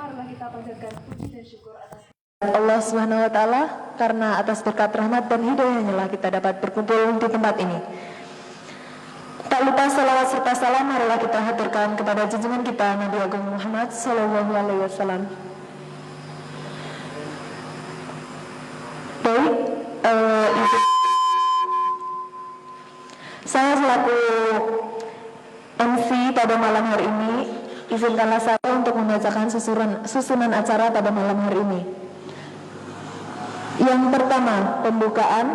marilah kita panjatkan puji dan syukur atas Allah Subhanahu wa taala, karena atas berkat rahmat dan hidayahnya lah kita dapat berkumpul di tempat ini. Tak lupa salawat serta salam marilah kita haturkan kepada junjungan kita Nabi Agung Muhammad sallallahu alaihi wasallam. Baik, saya selaku MC pada malam hari ini, izinkanlah saya untuk membacakan susunan acara pada malam hari ini. Yang pertama, pembukaan.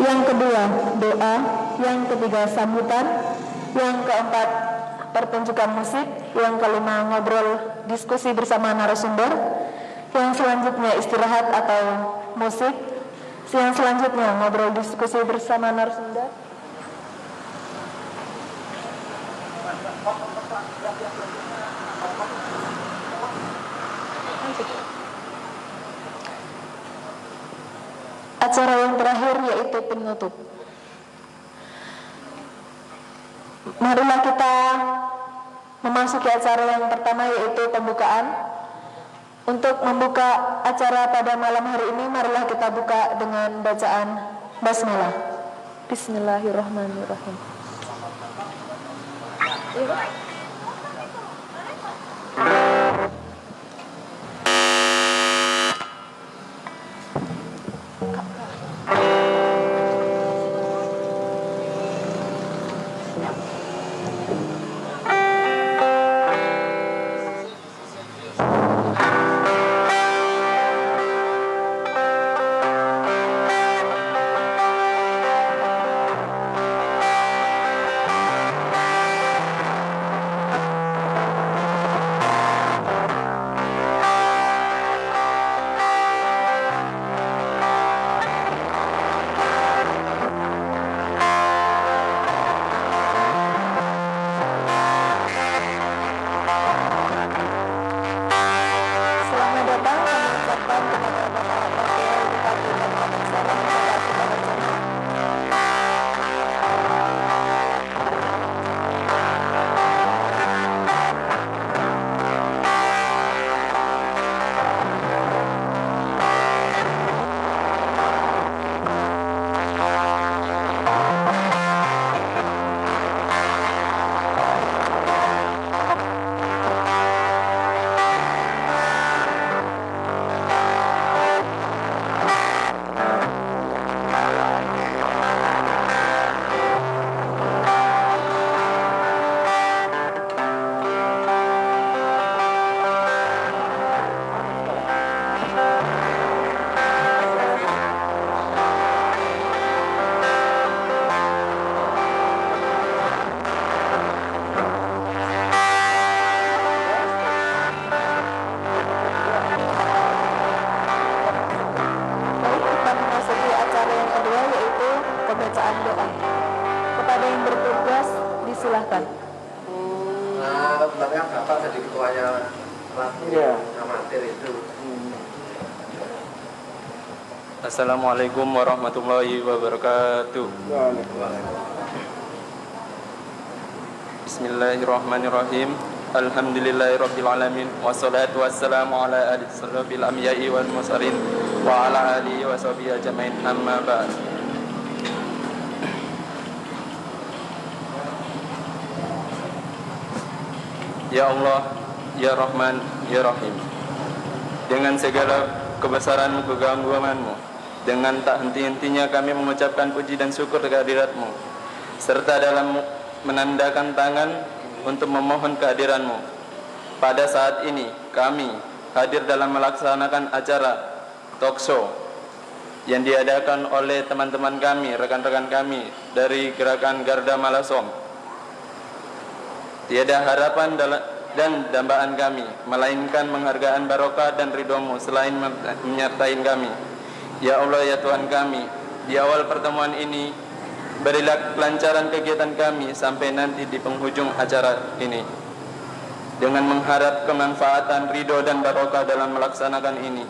Yang kedua, doa. Yang ketiga, sambutan. Yang keempat, pertunjukan musik. Yang kelima, ngobrol diskusi bersama narasumber. Yang selanjutnya, istirahat atau musik. Yang selanjutnya, ngobrol diskusi bersama narasumber. Acara yang terakhir yaitu penutup. Marilah kita memasuki acara yang pertama yaitu pembukaan. Untuk membuka acara pada malam hari ini, marilah kita buka dengan bacaan basmalah. Bismillahirrahmanirrahim. Assalamualaikum warahmatullahi wabarakatuh. Bismillahirrahmanirrahim. Alhamdulillahirabbil alamin wassalatu wassalamu ala asyrofil anbiya'i wal mursalin wa ala alihi wa sahbihi ajmain, amma ba'd. Ya Allah, ya Rahman, ya Rahim, dengan segala kebesaran-Mu, keagungan-Mu, dengan tak henti-hentinya kami mengucapkan puji dan syukur kehadirat-Mu, serta dalam menandakan tangan untuk memohon kehadiran-Mu. Pada saat ini kami hadir dalam melaksanakan acara talk show yang diadakan oleh teman-teman kami, rekan-rekan kami dari Gerakan Garda Malasom. Tiada harapan dan dambaan kami, melainkan penghargaan barokah dan ridho-Mu selain menyertai kami. Ya Allah, ya Tuhan kami, di awal pertemuan ini berilah kelancaran kegiatan kami sampai nanti di penghujung acara ini, dengan mengharap kemanfaatan ridho dan barokah dalam melaksanakan ini,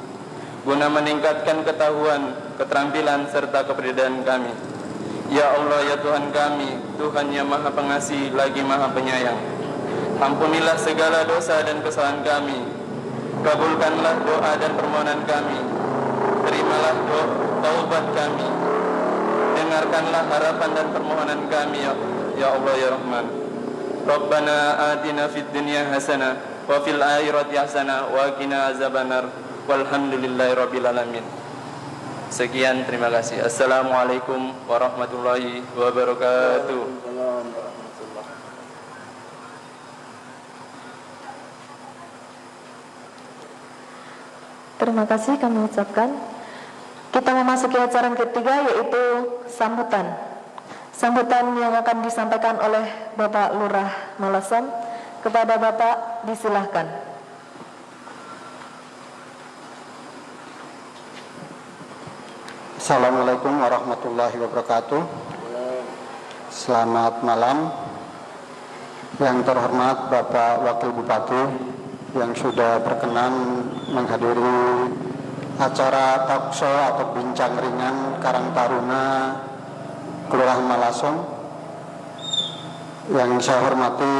guna meningkatkan ketahuan, keterampilan serta kepribadian kami. Ya Allah, ya Tuhan kami, Tuhan yang Maha Pengasih lagi Maha Penyayang, Ampunilah segala dosa dan kesalahan kami. Kabulkanlah doa dan permohonan kami. Terimalah taubat kami. Dengarkanlah harapan dan permohonan kami, ya Allah ya Rahman. Rabbana atina fid dunya hasanah wa fil akhirati hasanah wa qina azabannar. Walhamdulillahi rabbil alamin. Sekian, terima kasih. Assalamualaikum warahmatullahi wabarakatuh. Terima kasih kami ucapkan. Kita memasuki acara yang ketiga, yaitu sambutan. Sambutan yang akan disampaikan oleh Bapak Lurah Malasom. Kepada Bapak disilahkan. Assalamualaikum warahmatullahi wabarakatuh. Selamat malam. Yang terhormat Bapak Wakil Bupati yang sudah berkenan menghadiri acara talkshow atau bincang ringan Karang Taruna Kelurahan Malasom. Yang saya hormati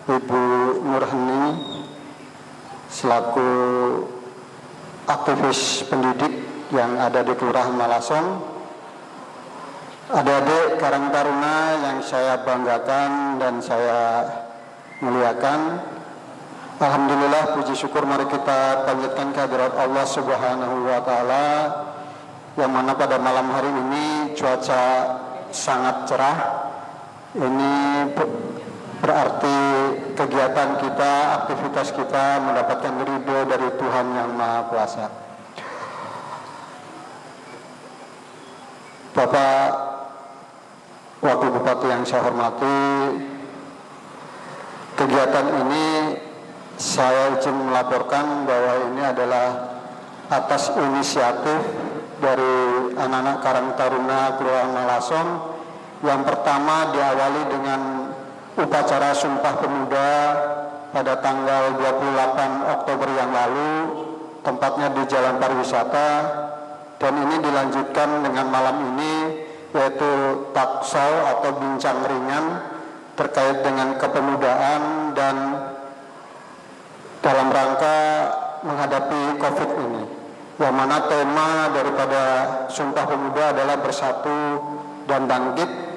Ibu Nurheni selaku aktivis pendidik yang ada di Kelurahan Malasom, adik-adik Karang Taruna yang saya banggakan dan saya muliakan. Alhamdulillah, puji syukur mari kita panjatkan kehadirat Allah Subhanahu wa taala yang mana pada malam hari ini cuaca sangat cerah. Ini berarti kegiatan kita, aktivitas kita mendapatkan ridho dari Tuhan Yang Maha Kuasa. Bapak Wakil Bupati yang saya hormati, kegiatan ini saya izin melaporkan bahwa ini adalah atas inisiatif dari anak-anak Karang Taruna Kelurahan Malasom. Yang pertama diawali dengan upacara Sumpah Pemuda pada tanggal 28 Oktober yang lalu, tempatnya di Jalan Pariwisata, dan ini dilanjutkan dengan malam ini, yaitu talkshow atau bincang ringan terkait dengan kepemudaan dan dalam rangka menghadapi COVID ini, yang mana tema daripada Sumpah Pemuda adalah bersatu dan bangkit.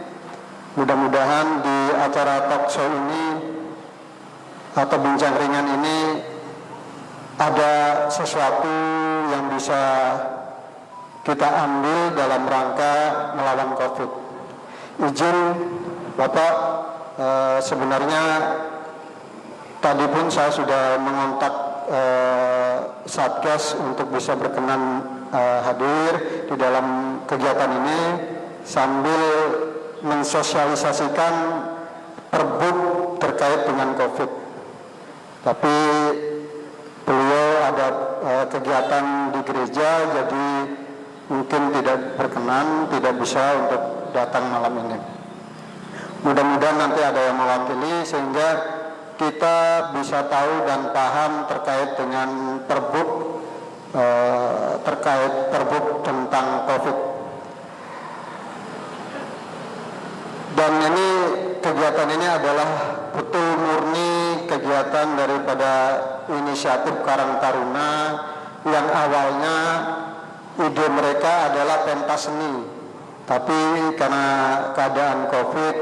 Mudah-mudahan di acara talkshow ini atau bincang ringan ini ada sesuatu yang bisa kita ambil dalam rangka melawan COVID. Izin Bapak, sebenarnya tadi pun saya sudah mengontak Satgas untuk bisa berkenan hadir di dalam kegiatan ini sambil mensosialisasikan perbuk terkait dengan COVID. Tapi beliau ada kegiatan di gereja, jadi mungkin tidak berkenan, tidak bisa untuk datang malam ini. Mudah-mudahan nanti ada yang mewakili sehingga kita bisa tahu dan paham terkait dengan perbuk tentang COVID. Dan ini kegiatan ini adalah betul murni kegiatan daripada inisiatif Karang Taruna yang awalnya ide mereka adalah pentas seni, tapi karena keadaan COVID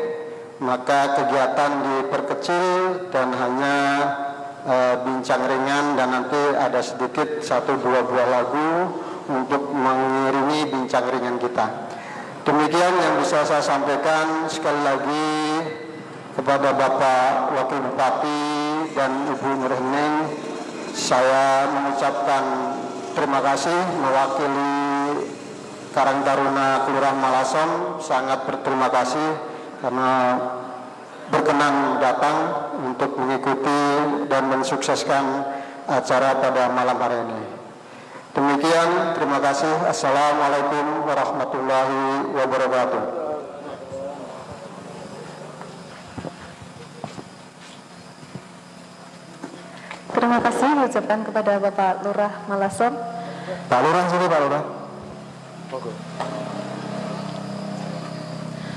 maka kegiatan diperkecil dan hanya bincang ringan, dan nanti ada sedikit 1-2 buah lagu untuk mengiringi bincang ringan kita. Demikian yang bisa saya sampaikan. Sekali lagi kepada Bapak Wakil Bupati dan Ibu Nurheni, saya mengucapkan terima kasih mewakili Karang Taruna Kelurahan Malasom. Sangat berterima kasih karena berkenan datang untuk mengikuti dan mensukseskan acara pada malam hari ini. Demikian, terima kasih. Assalamualaikum warahmatullahi wabarakatuh. Terima kasih diucapkan kepada Bapak Lurah Malasom. Pak Lurah sini, Pak Lurah.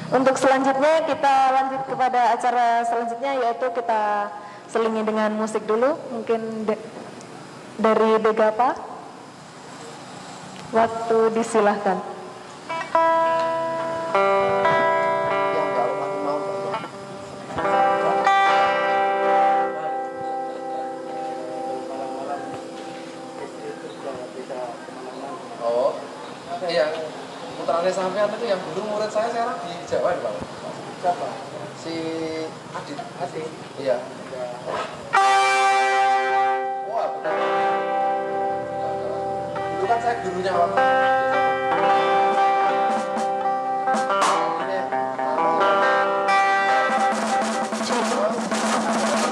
Untuk selanjutnya kita lanjut kepada acara selanjutnya, yaitu kita selingi dengan musik dulu. Mungkin dari Begapa, waktu disilahkan. Oh, yang putranya sampean itu yang dulu murid saya sekarang di Jawa nih, Bang. Siapa? Si Adit. Adit. Iya. Wah, benar. Dulu kan saya gurunya Bang.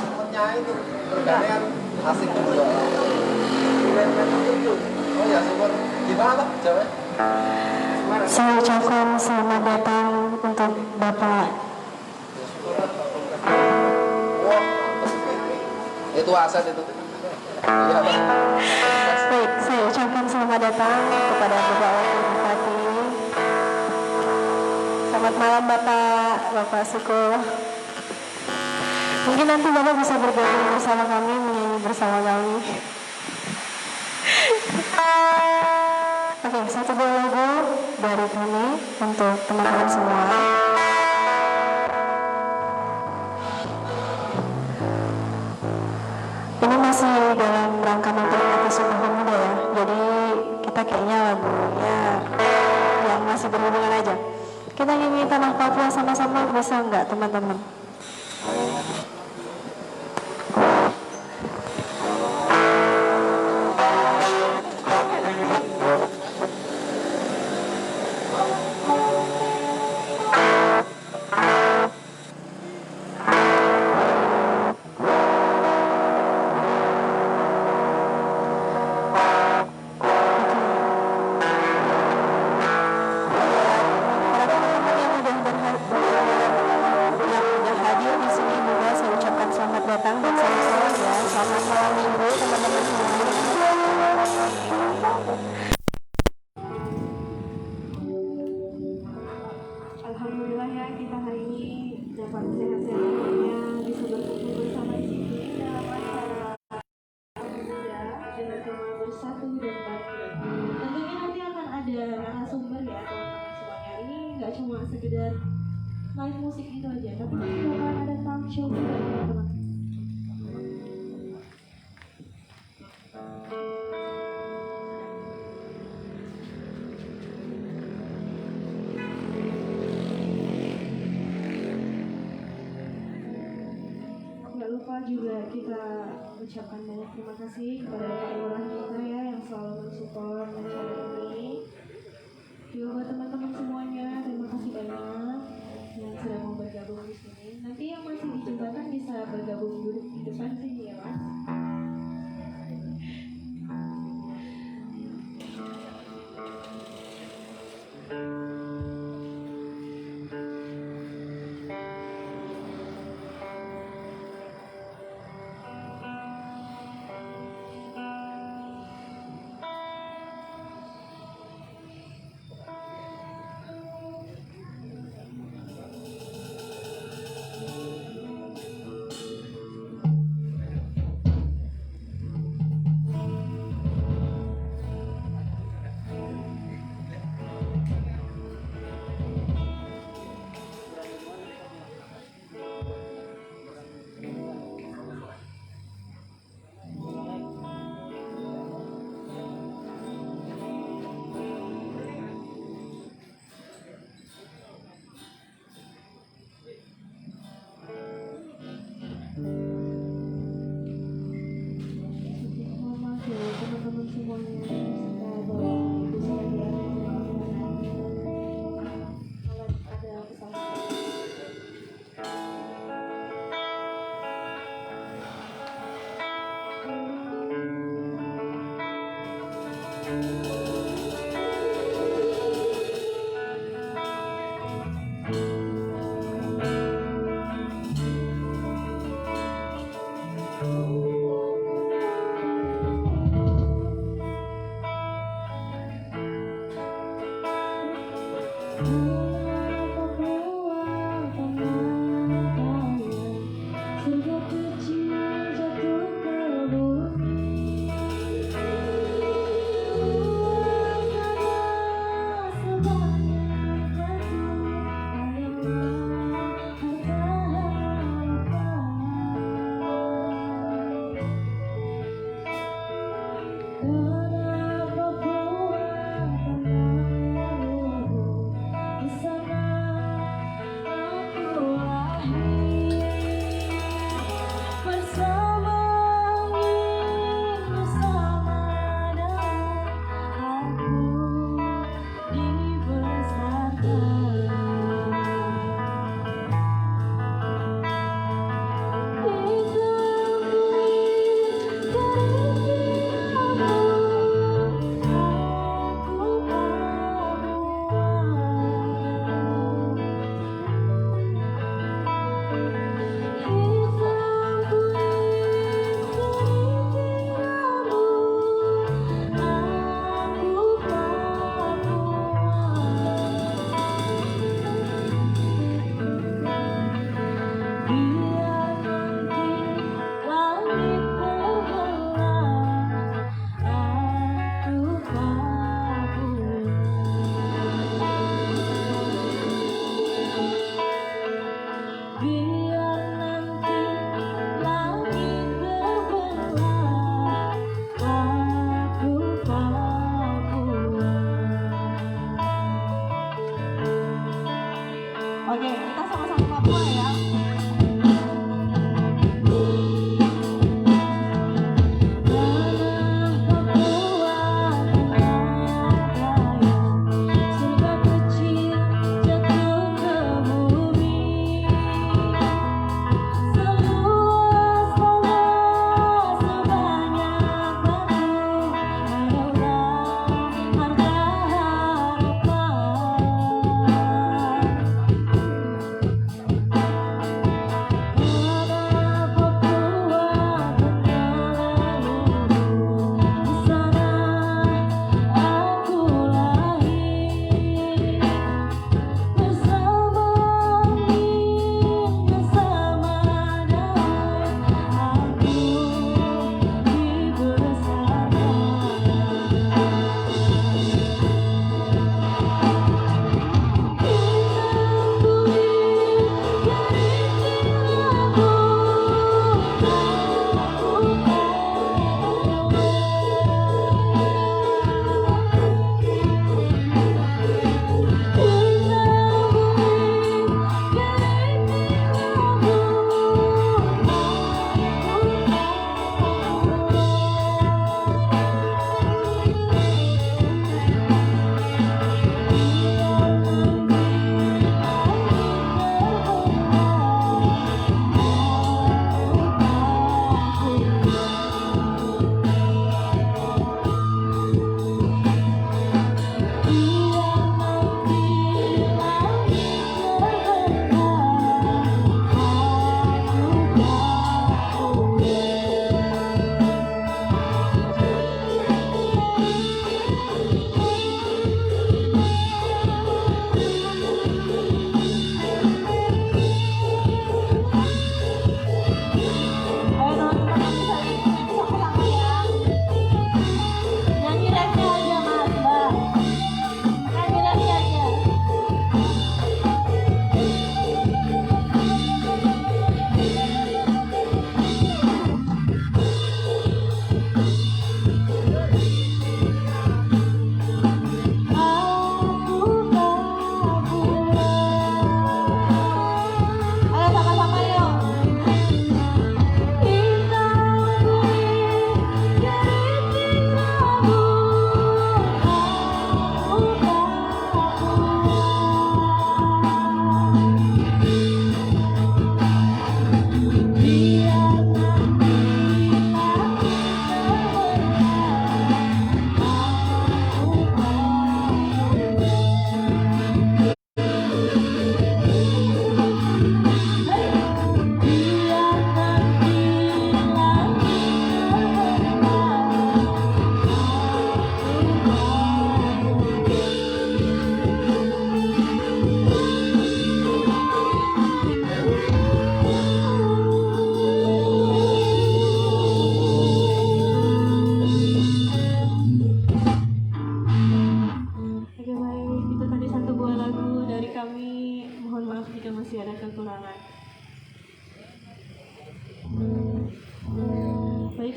Temennya itu bergantian asik juga. Oh ya, syukur. Gimana Pak Jawa? Saya ucapkan selamat datang untuk Bapak. Wah, itu aset itu. Iya, Pak. Baik, saya ucapkan selamat datang kepada Bapak Wakil Bupati. Selamat malam Bapak Suko. Mungkin nanti Bapak bisa bergabung bersama kami, menyanyi bersama kami. Oke, satu buah lagu dari kami untuk teman-teman semua. Ini masih dalam rangka memperingati Sumpah Pemuda ya. Jadi kita kayaknya lagunya yang masih berhubungan aja. Kita nyanyi Tanah Papua sama-sama, bisa nggak teman-teman? Alhamdulillah ya, kita hari ini dapat sehat-sehatnya bisa berkumpul bersama di sini dalam acara muda dengan tema bersatu dan bangkit. Tentunya nanti akan ada narasumber ya teman-teman semuanya. Ini nggak cuma sekedar live musik itu aja, tapi nanti akan ada talk show juga teman-teman. Nggak lupa juga kita ucapkan banyak terima kasih kepada Pak Lurah kita ya yang selalu mensupport acara ini. Juga buat teman-teman semuanya, terima kasih banyak yang sudah mau bergabung di sini. Nanti yang masih di jembatan bisa bergabung duduk di depan sini ya Mas.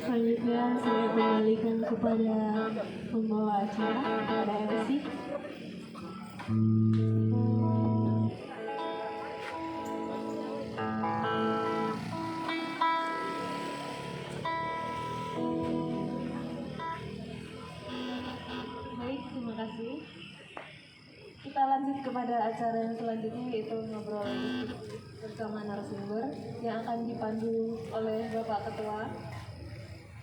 Selanjutnya saya kembalikan kepada pembawa acara, kepada MC. Baik, terima kasih. Kita lanjut kepada acara yang selanjutnya, yaitu ngobrol diskusi bersama narasumber yang akan dipandu oleh Bapak Ketua.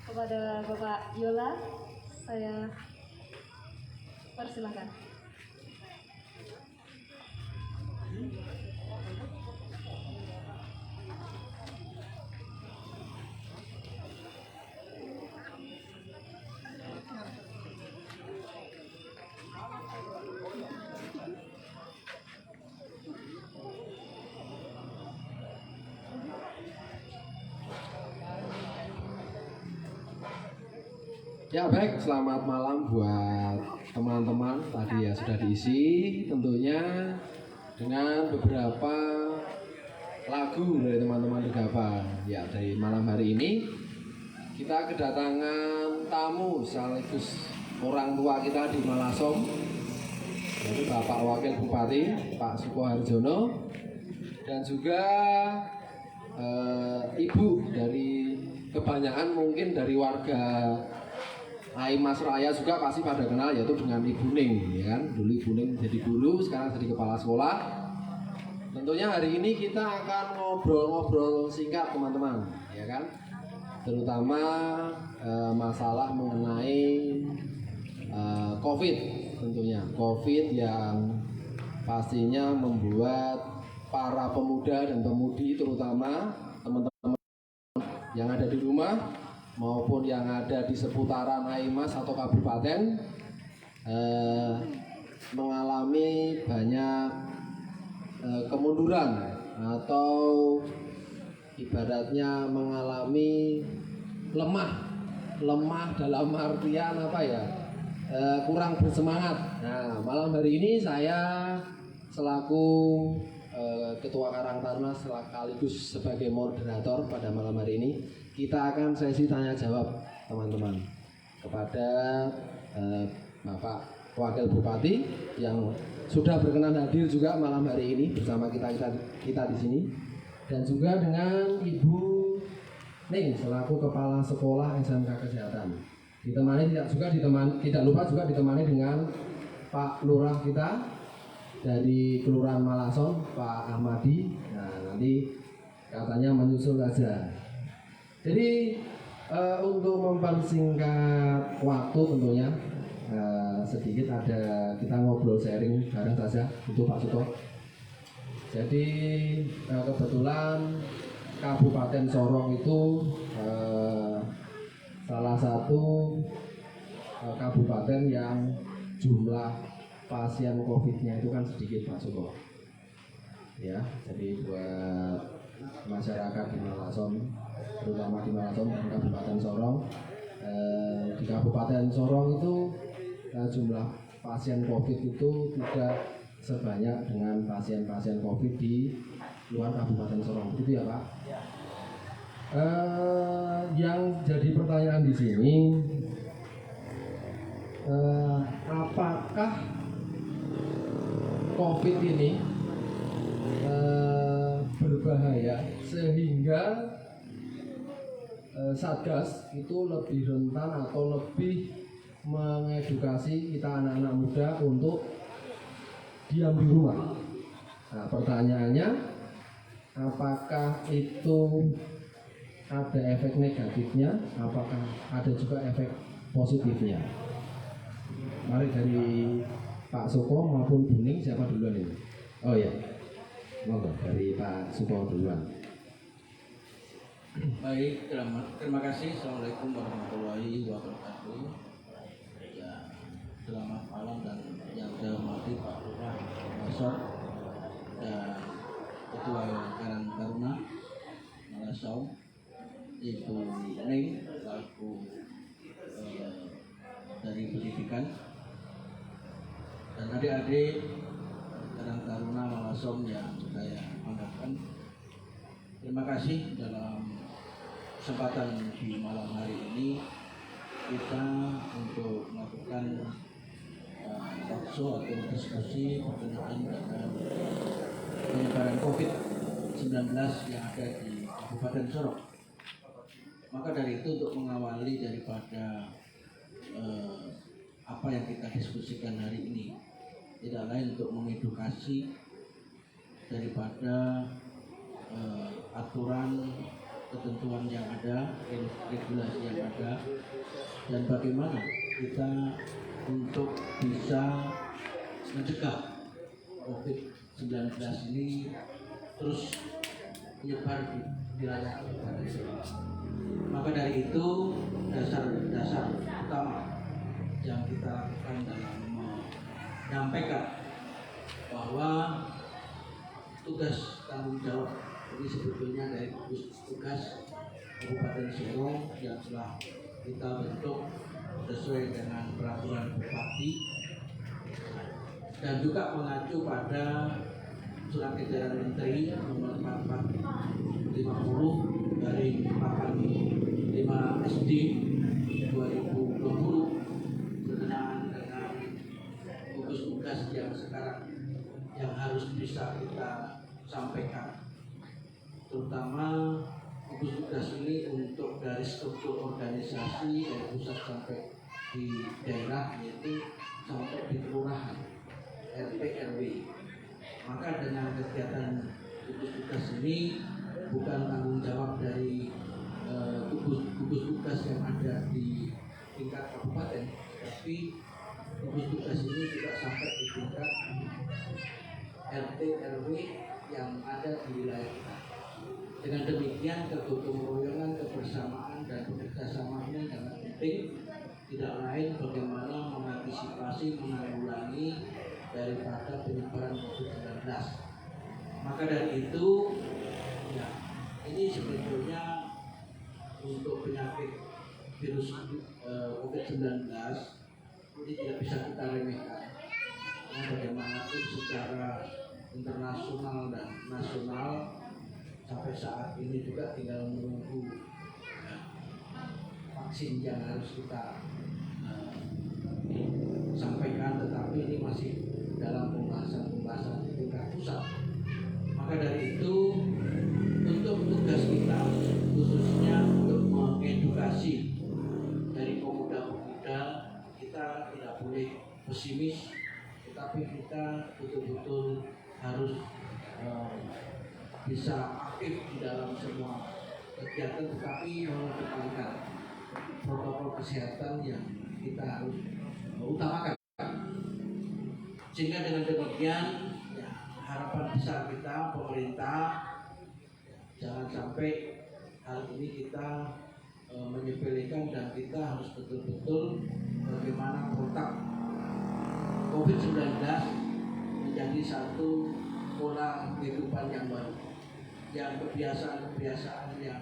Kepada Bapak Yola, saya persilahkan. Ya baik, selamat malam buat teman-teman. Tadi ya sudah diisi tentunya dengan beberapa lagu dari teman-teman Gegapa. Ya, dari malam hari ini kita kedatangan tamu sekaligus orang tua kita di Malasom, yaitu Bapak Wakil Bupati Pak Sukoharjono, dan juga ibu dari kebanyakan mungkin dari warga Aimas Raya juga pasti pada kenal, yaitu dengan Ibu Ning, ya kan? Dulu Ibu Ning jadi guru, sekarang jadi kepala sekolah. Tentunya hari ini kita akan ngobrol-ngobrol singkat teman-teman, ya kan? Terutama masalah mengenai COVID, tentunya COVID yang pastinya membuat para pemuda dan pemudi, terutama teman-teman yang ada di rumah maupun yang ada di seputaran Aimas atau kabupaten mengalami banyak kemunduran atau ibaratnya mengalami lemah dalam artian apa ya, kurang bersemangat. Nah, malam hari ini saya selaku Ketua Karang Taruna sekaligus sebagai moderator pada malam hari ini, kita akan sesi tanya jawab teman-teman kepada Bapak Wakil Bupati yang sudah berkenan hadir juga malam hari ini bersama kita di sini, dan juga dengan Ibu Ning selaku Kepala Sekolah SMK Kesehatan. Tidak lupa juga ditemani dengan Pak Lurah kita dari Kelurahan Malasom, Pak Ahmadi. Nah, nanti katanya menyusul saja. Jadi untuk mempersingkat waktu tentunya sedikit kita ngobrol sharing bareng saja untuk Pak Suko. Jadi kebetulan Kabupaten Sorong itu salah satu kabupaten yang jumlah pasien COVID-nya itu kan sedikit, Pak Suko. Ya, jadi buat masyarakat di Malasom, terutama di Malasom dan Kabupaten Sorong, di Kabupaten Sorong itu jumlah pasien COVID itu tidak sebanyak dengan pasien-pasien COVID di luar Kabupaten Sorong, gitu ya Pak? Yang jadi pertanyaan di sini, apakah COVID ini berbahaya sehingga Satgas itu lebih rentan atau lebih mengedukasi kita anak-anak muda untuk diam di rumah? Nah, pertanyaannya, apakah itu ada efek negatifnya? Apakah ada juga efek positifnya? Mari dari Pak Suko maupun Bu Ning, siapa duluan ini? Oh ya, monggo dari Pak Suko duluan. Baik, terima kasih. Assalamualaikum warahmatullahi wabarakatuh. Ya, selamat malam dan yang saya hormati Pak Lurah Masor dan Ketua Karang Taruna Malasom, Ibu Ning selaku dari pendidikan, dan adik-adik Karang Taruna Malasom yang saya banggakan. Terima kasih dalam kesempatan di malam hari ini kita untuk melakukan talkshow atau diskusi berkenaan dengan penyebaran COVID-19 yang ada di Kabupaten Sorong. Maka dari itu untuk mengawali daripada apa yang kita diskusikan hari ini, tidak lain untuk mengedukasi daripada aturan, ketentuan yang ada, regulasi yang ada, dan bagaimana kita untuk bisa mencegah COVID-19 ini terus menyebar di wilayah Kabupaten Sorong. Maka dari itu dasar utama yang kita lakukan dalam menyampaikan bahwa tugas tanggung jawab ini sebetulnya dari tugas Kabupaten Sorong yang telah kita bentuk sesuai dengan peraturan Bupati dan juga mengacu pada Surat Edaran Menteri nomor 4450 dari 45 SD 2020 berkenaan dengan gugus tugas yang sekarang yang harus bisa kita sampaikan, terutama gugus tugas ini untuk dari struktur organisasi dari pusat sampai di daerah, yaitu sampai di kelurahan, RT RW. Maka dengan kegiatan gugus tugas ini bukan tanggung jawab dari gugus tugas yang ada di tingkat kabupaten, tapi gugus tugas ini juga sampai di tingkat RT RW yang ada di wilayah kita. Dengan demikian kegotong royongan, kebersamaan dan bekerjasama ini sangat penting, tidak lain bagaimana mengantisipasi, menanggulangi daripada penyebaran COVID-19. Maka dari itu, ya, ini sebetulnya untuk penyakit virus COVID-19 ini tidak bisa kita remehkan. Karena bagaimanapun secara internasional dan nasional sampai saat ini juga tinggal menunggu vaksin yang harus kita sampaikan, tetapi ini masih dalam pembahasan di tingkat pusat. Maka dari itu untuk tugas kita khususnya untuk mengedukasi dari pemuda-pemuda, kita tidak boleh pesimis, tetapi kita betul-betul harus bisa aktif di dalam semua kegiatan, tetapi mengedepankan protokol kesehatan yang kita harus utamakan. Sehingga dengan demikian ya, harapan besar kita pemerintah jangan sampai hal ini kita menyepelekan, dan kita harus betul-betul bagaimana protap COVID-19 menjadi satu pola kehidupan yang baru, yang kebiasaan-kebiasaan yang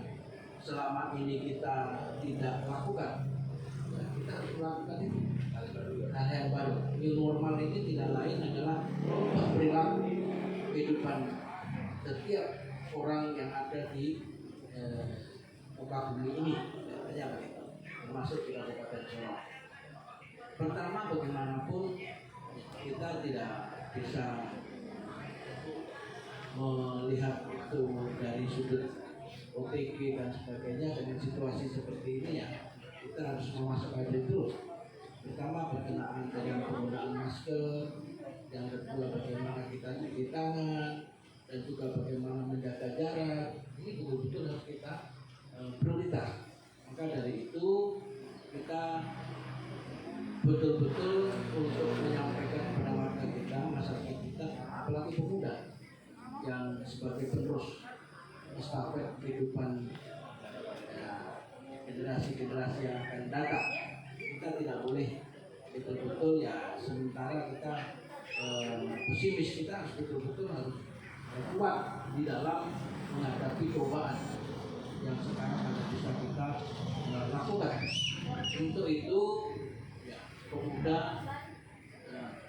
selama ini kita tidak lakukan, ya, kita harus melakukan itu hal yang baru. New normal ini tidak lain adalah merubah perilaku kehidupan setiap orang yang ada di muka bumi ini, termasuk di Kabupaten Sorong. Pertama, bagaimanapun kita tidak bisa melihat itu dari sudut OTG dan sebagainya. Dengan situasi seperti ini ya kita harus mewaspadai terus. Pertama berkenaan dengan penggunaan masker, yang kedua bagaimana kita cuci tangan, dan juga bagaimana menjaga jarak. Ini betul-betul harus kita prioritas. Maka dari itu kita betul-betul untuk menyampaikan kepada warga kita, masyarakat kita, apalagi pemuda yang sebagai penerus estafet kehidupan generasi-generasi yang akan datang. Kita tidak boleh betul-betul ya sementara kita pesimis, kita harus betul-betul harus kuat di dalam menghadapi cobaan yang sekarang harus bisa kita lakukan. Untuk itu ya, pemuda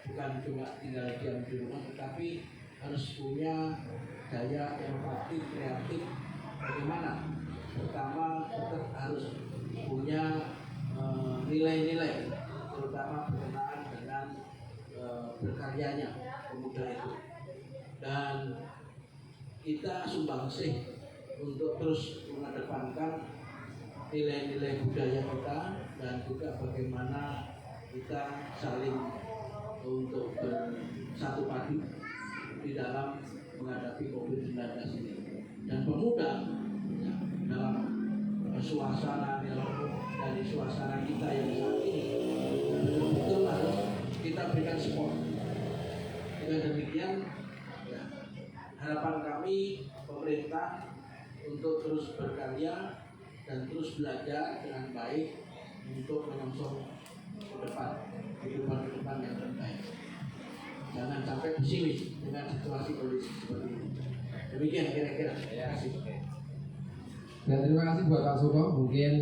bukan cuma tinggal diam di rumah, tetapi harus punya daya empati kreatif bagaimana pertama tetap harus punya nilai-nilai, terutama berkenaan dengan berkaryanya pemuda itu. Dan kita sumbangsih untuk terus mengedepankan nilai-nilai budaya kita dan juga bagaimana kita saling untuk bersatu padu di dalam menghadapi COVID-19 ini. Dan pemuda ya, dalam suasana dari suasana kita yang saat ini betul-betul harus kita berikan support. Dengan demikian ya, harapan kami pemerintah untuk terus berkarya dan terus belajar dengan baik untuk menyongsong ke depan kehidupan yang terbaik. Jangan sampai pesimis dengan situasi kondisi seperti ini. Demikian kira-kira. Terima kasih. Dan terima kasih buat Pak Sugeng. Mungkin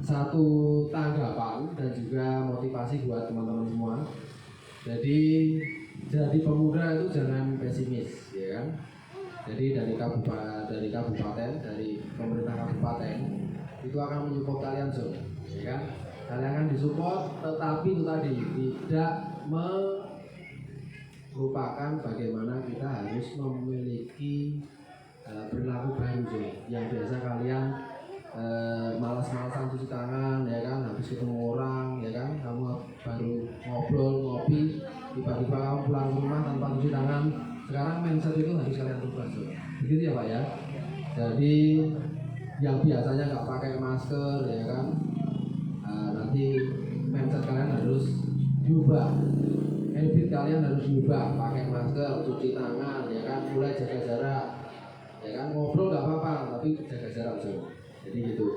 satu tanggapan dan juga motivasi buat teman-teman semua. Jadi pemuda itu jangan pesimis, ya kan? Jadi dari kabupaten, dari pemerintah kabupaten itu akan menyupport kalian semua, ya kan? Kalian akan disupport, tetapi itu tadi tidak melupakan bagaimana kita harus memiliki perilaku baru, yang biasa kalian malas-malasan cuci tangan, ya kan? Habis ketemu orang, ya kan? Kamu baru ngobrol, ngopi, tiba-tiba kamu pulang ke rumah tanpa cuci tangan. Sekarang mindset itu harus kalian rubah, begitu ya Pak ya. Jadi yang biasanya nggak pakai masker, ya kan, nanti mindset kalian harus diubah, habit kalian harus diubah, pakai masker, cuci tangan, ya kan, mulai jaga jarak, ya kan, ngobrol nggak apa-apa, tapi jaga jarak juga. Jadi gitu.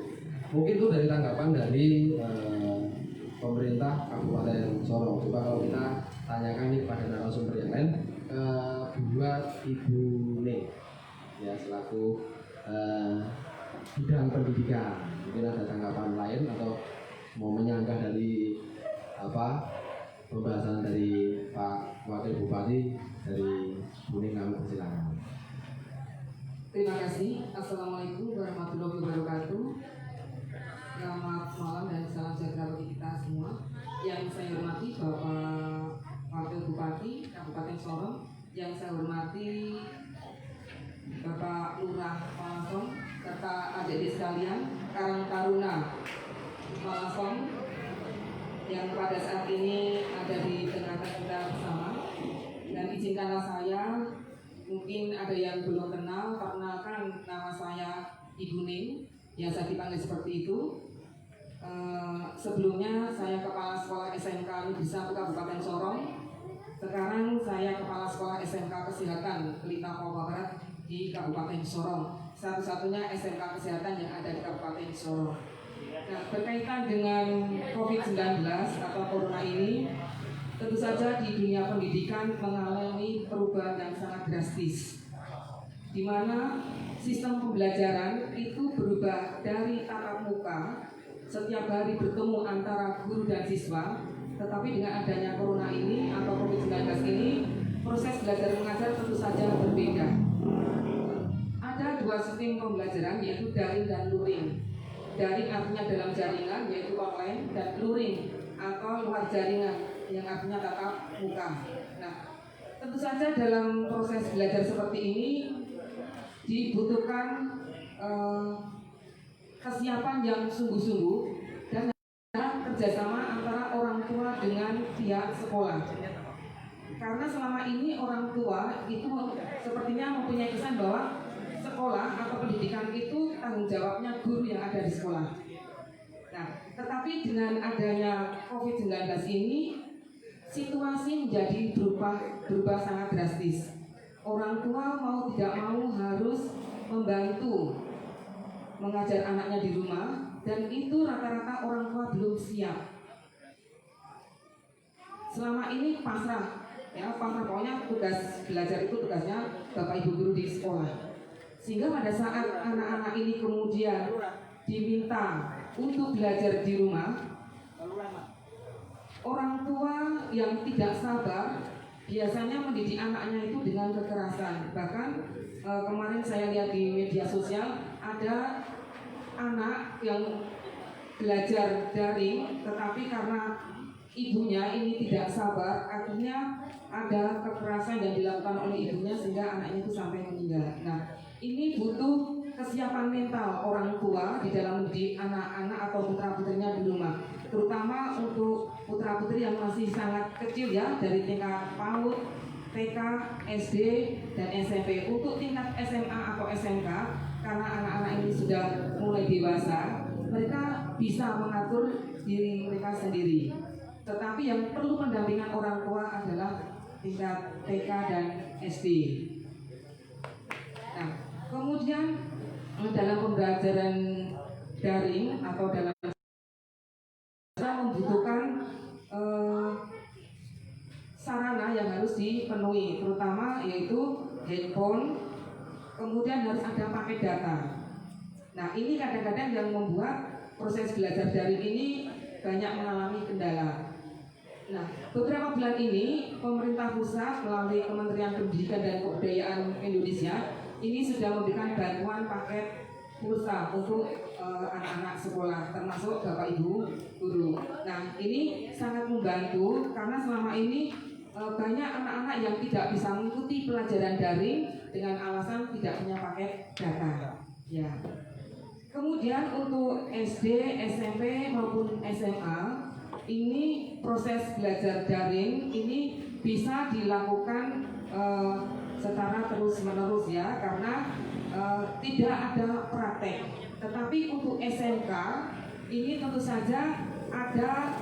Mungkin itu dari tanggapan dari pemerintah Kabupaten Sorong. Coba kalau kita tanyakan ini kepada narasumber yang lain. Buat Ibu Ning ya selaku bidang pendidikan, mungkin ada tanggapan lain atau mau menyanggah dari pembahasan dari Pak Wakil Bupati dari Bu Ning, kami persilakan. Terima kasih. Assalamualaikum warahmatullahi wabarakatuh. Selamat malam dan salam sejahtera bagi kita semua. Yang saya hormati Bapak Wakil Bupati Kabupaten Sorong, yang saya hormati Bapak Lurah Malasong serta adik-adik sekalian Karang Taruna Malasong yang pada saat ini ada di tengah-tengah kita bersama. Dan izinkanlah saya, mungkin ada yang belum kenal, perkenalkan nama saya Ibu Ning, biasa dipanggil seperti itu. Sebelumnya saya Kepala Sekolah SMK Negeri 1 Kabupaten Sorong. Sekarang saya Kepala Sekolah SMK Kesehatan Pelita Papua Barat di Kabupaten Sorong. Satu-satunya SMK Kesehatan yang ada di Kabupaten Sorong. Nah, berkaitan dengan COVID-19 atau Corona ini, tentu saja di dunia pendidikan mengalami perubahan yang sangat drastis, di mana sistem pembelajaran itu berubah dari tatap muka setiap hari bertemu antara guru dan siswa. Tetapi dengan adanya Corona ini atau COVID-19 ini, proses belajar mengajar tentu saja berbeda. Ada dua sistem pembelajaran, yaitu daring dan luring. Daring artinya dalam jaringan, yaitu online, dan luring atau luar jaringan, yang artinya tatap muka. Nah, tentu saja dalam proses belajar seperti ini dibutuhkan kesiapan yang sungguh-sungguh dan kerjasama antara orang tua dengan pihak sekolah. Karena selama ini orang tua itu sepertinya mempunyai kesan bahwa sekolah atau pendidikan itu tanggung jawabnya guru yang ada di sekolah. Nah, tetapi dengan adanya COVID-19 ini, situasi menjadi berubah sangat drastis. Orang tua mau tidak mau harus membantu mengajar anaknya di rumah, dan itu rata-rata orang tua belum siap. Selama ini pasrah, pokoknya tugas belajar itu tugasnya Bapak Ibu guru di sekolah. Sehingga pada saat anak-anak ini kemudian diminta untuk belajar di rumah, orang tua yang tidak sabar biasanya mendidik anaknya itu dengan kekerasan. Bahkan kemarin saya lihat di media sosial ada anak yang belajar daring, tetapi karena ibunya ini tidak sabar, akhirnya ada kekerasan yang dilakukan oleh ibunya sehingga anaknya itu sampai meninggal. Nah, ini butuh kesiapan mental orang tua di dalam mendidik anak-anak atau putra-putrinya di rumah, terutama untuk putra-putri yang masih sangat kecil ya, dari tingkat PAUD, TK, SD, dan SMP. Untuk tingkat SMA atau SMK, karena anak-anak ini sudah mulai dewasa, mereka bisa mengatur diri mereka sendiri. Tetapi yang perlu pendampingan orang tua adalah tingkat TK dan SD. Nah, kemudian dalam pembelajaran daring atau dalam membutuhkan sarana yang harus dipenuhi, terutama yaitu handphone, kemudian harus ada paket data. Nah, ini kadang-kadang yang membuat proses belajar daring ini banyak mengalami kendala. Nah, beberapa bulan ini pemerintah pusat melalui Kementerian Pendidikan dan Kebudayaan Indonesia ini sudah memberikan bantuan paket pulsa untuk anak-anak sekolah, termasuk Bapak Ibu guru. Nah, ini sangat membantu karena selama ini banyak anak-anak yang tidak bisa mengikuti pelajaran daring dengan alasan tidak punya paket data. Ya. Kemudian untuk SD, SMP maupun SMA ini proses belajar daring ini bisa dilakukan secara terus-menerus ya, karena tidak ada praktek. Tetapi untuk SMK ini tentu saja ada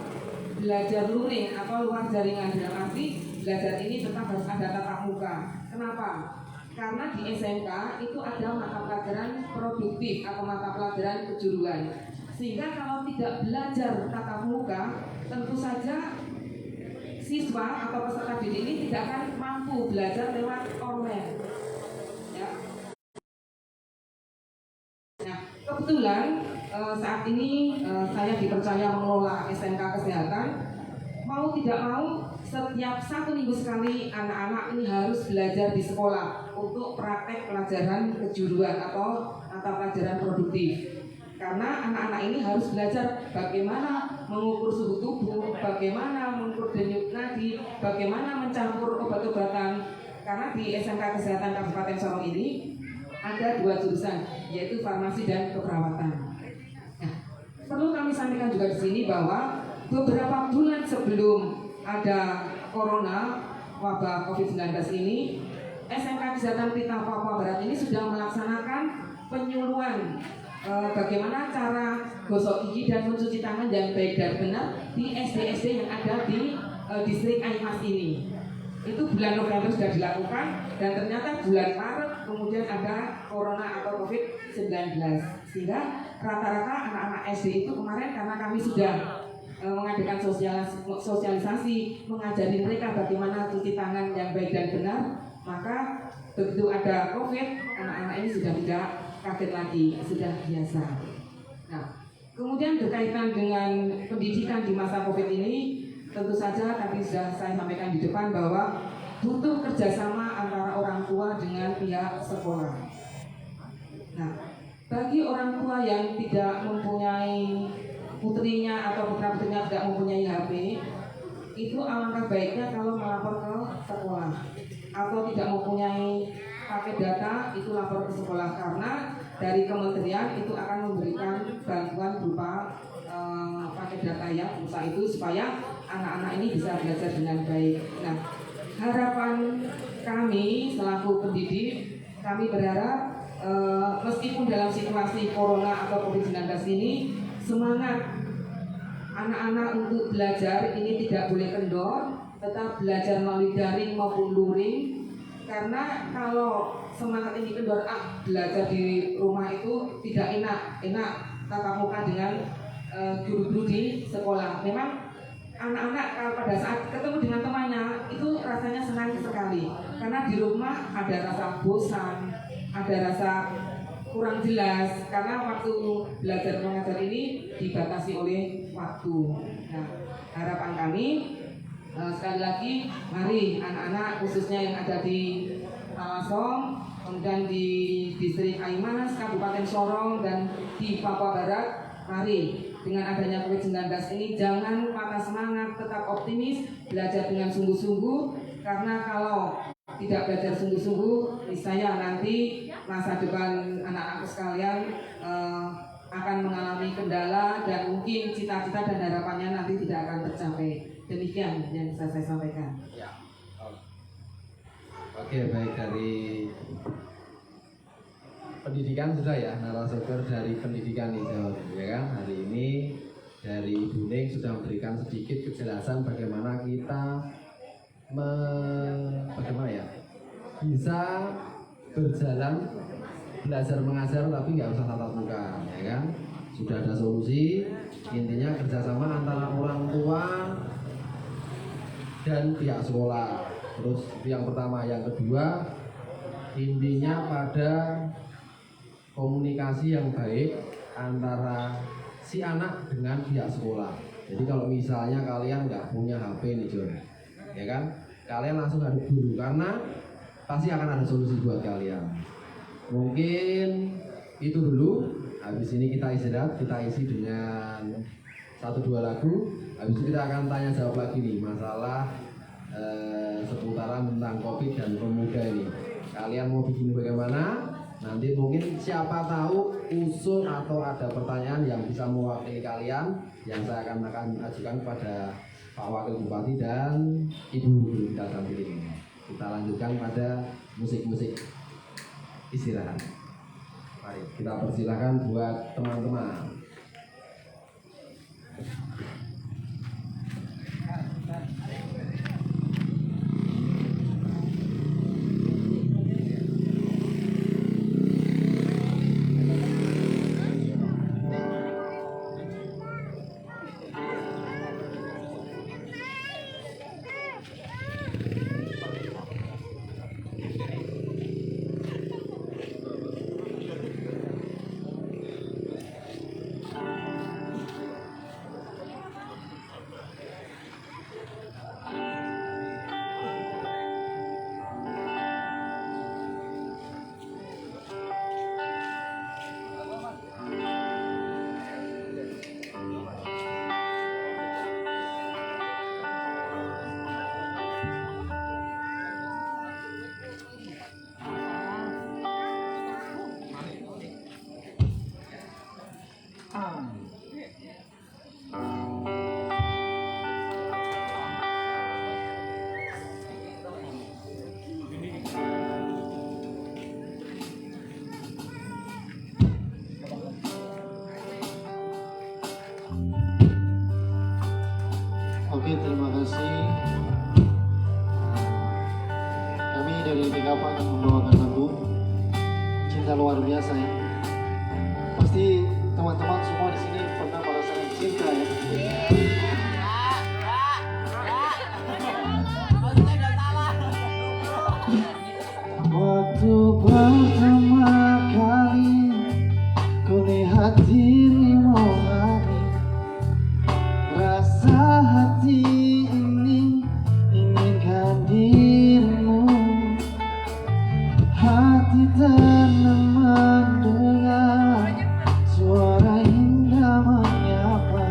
belajar luring atau luar jaringan, dalam arti belajar ini tetap harus ada tatap muka. Kenapa? Karena di SMK itu ada mata pelajaran produktif atau mata pelajaran kejuruan. Sehingga kalau tidak belajar tatap muka, tentu saja siswa atau peserta didik ini tidak akan mampu belajar lewat online. Ya. Nah, kebetulan saat ini saya dipercaya mengelola SMK Kesehatan. Mau tidak mau, setiap 1 minggu sekali anak-anak ini harus belajar di sekolah untuk praktek pelajaran kejuruan atau mata pelajaran produktif. Karena anak-anak ini harus belajar bagaimana mengukur suhu tubuh, bagaimana mengukur denyut nadi, bagaimana mencampur obat-obatan. Karena di SMK Kesehatan Kabupaten Sorong ini ada 2 jurusan, yaitu farmasi dan keperawatan. Nah, perlu kami sampaikan juga di sini bahwa beberapa bulan sebelum ada corona, wabah COVID-19 ini, SMK Kesehatan Pelita Papua Barat ini sudah melaksanakan penyuluhan bagaimana cara gosok gigi dan mencuci tangan yang baik dan benar di SD-SD yang ada di distrik Aimas ini. Itu bulan November sudah dilakukan, dan ternyata bulan Maret kemudian ada corona atau COVID-19. Sehingga rata-rata anak-anak SD itu kemarin, karena kami sudah mengadakan sosialisasi, mengajari mereka bagaimana cuci tangan yang baik dan benar, maka begitu ada COVID, anak-anak ini sudah tidak kaget lagi, sudah biasa. Nah, kemudian berkaitan dengan pendidikan di masa COVID ini, tentu saja tadi sudah saya sampaikan di depan bahwa butuh kerjasama antara orang tua dengan pihak sekolah. Nah, bagi orang tua yang tidak mempunyai putrinya atau putra-putrinya tidak mempunyai HP, itu alangkah baiknya kalau melapor ke sekolah. Atau tidak mempunyai paket data, itu lapor ke sekolah, karena dari kementerian itu akan memberikan bantuan berupa paket data ya, pulsa itu, supaya anak-anak ini bisa belajar dengan baik. Nah, harapan kami selaku pendidik, kami berharap meskipun dalam situasi corona atau COVID-19 ini, semangat anak-anak untuk belajar ini tidak boleh kendor, tetap belajar melalui daring maupun luring. Karena kalau semangat ini kendor, belajar di rumah itu tidak enak tatap muka dengan guru-guru di sekolah. Memang anak-anak pada saat ketemu dengan temannya itu rasanya senang sekali, karena di rumah ada rasa bosan, ada rasa kurang jelas, karena waktu belajar mengajar ini dibatasi oleh waktu. Nah, harapan kami sekali lagi, mari anak-anak khususnya yang ada di Talasong kemudian di distrik Aimanas, Kabupaten Sorong, dan di Papua Barat. Mari dengan adanya COVID-19 ini jangan patah semangat, tetap optimis, belajar dengan sungguh-sungguh, karena kalau tidak belajar sungguh-sungguh, niscaya nanti masa depan anak-anak sekalian akan mengalami kendala dan mungkin cita-cita dan harapannya nanti tidak akan tercapai. Demikian yang bisa saya sampaikan. Ya. Oke, baik, dari pendidikan sudah ya, narasumber dari pendidikan itu, ya kan? Hari ini dari Ibu Ning sudah memberikan sedikit kejelasan bagaimana kita bagaimana ya bisa berjalan belajar mengajar tapi nggak usah tatap muka, ya kan? Sudah ada solusi, intinya kerjasama antara orang tua dan pihak sekolah. Terus yang pertama, yang kedua, intinya pada komunikasi yang baik antara si anak dengan pihak sekolah. Jadi kalau misalnya kalian nggak punya HP nih John, ya kan, kalian langsung hadap guru karena pasti akan ada solusi buat kalian. Mungkin itu dulu. Habis ini kita istirahat, kita isi dengan 1-2 lagu. Habis itu kita akan tanya jawab lagi nih masalah seputaran tentang COVID dan pemuda ini. Kalian mau bikin bagaimana? Nanti mungkin siapa tahu usul atau ada pertanyaan yang bisa mewakili kalian yang saya akan ajukan kepada Pak Wakil Bupati dan Ibu Guru kita tampil ini. Kita lanjutkan pada musik-musik istirahat. Mari kita persilahkan buat teman-teman. Oke, terima kasih. Kami dari TKP akan membawakan lagu Cinta Luar Biasa ya. Pasti teman-teman semua di sini pernah merasakan cinta ya. Waktu pertama kali kulihat dirimu lagi, rasa hati ini inginkan dirimu. Hati tenang mendengar suara indah menyapa.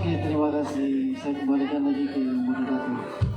Oke, terima kasih. Saya kembalikan lagi ke moderator.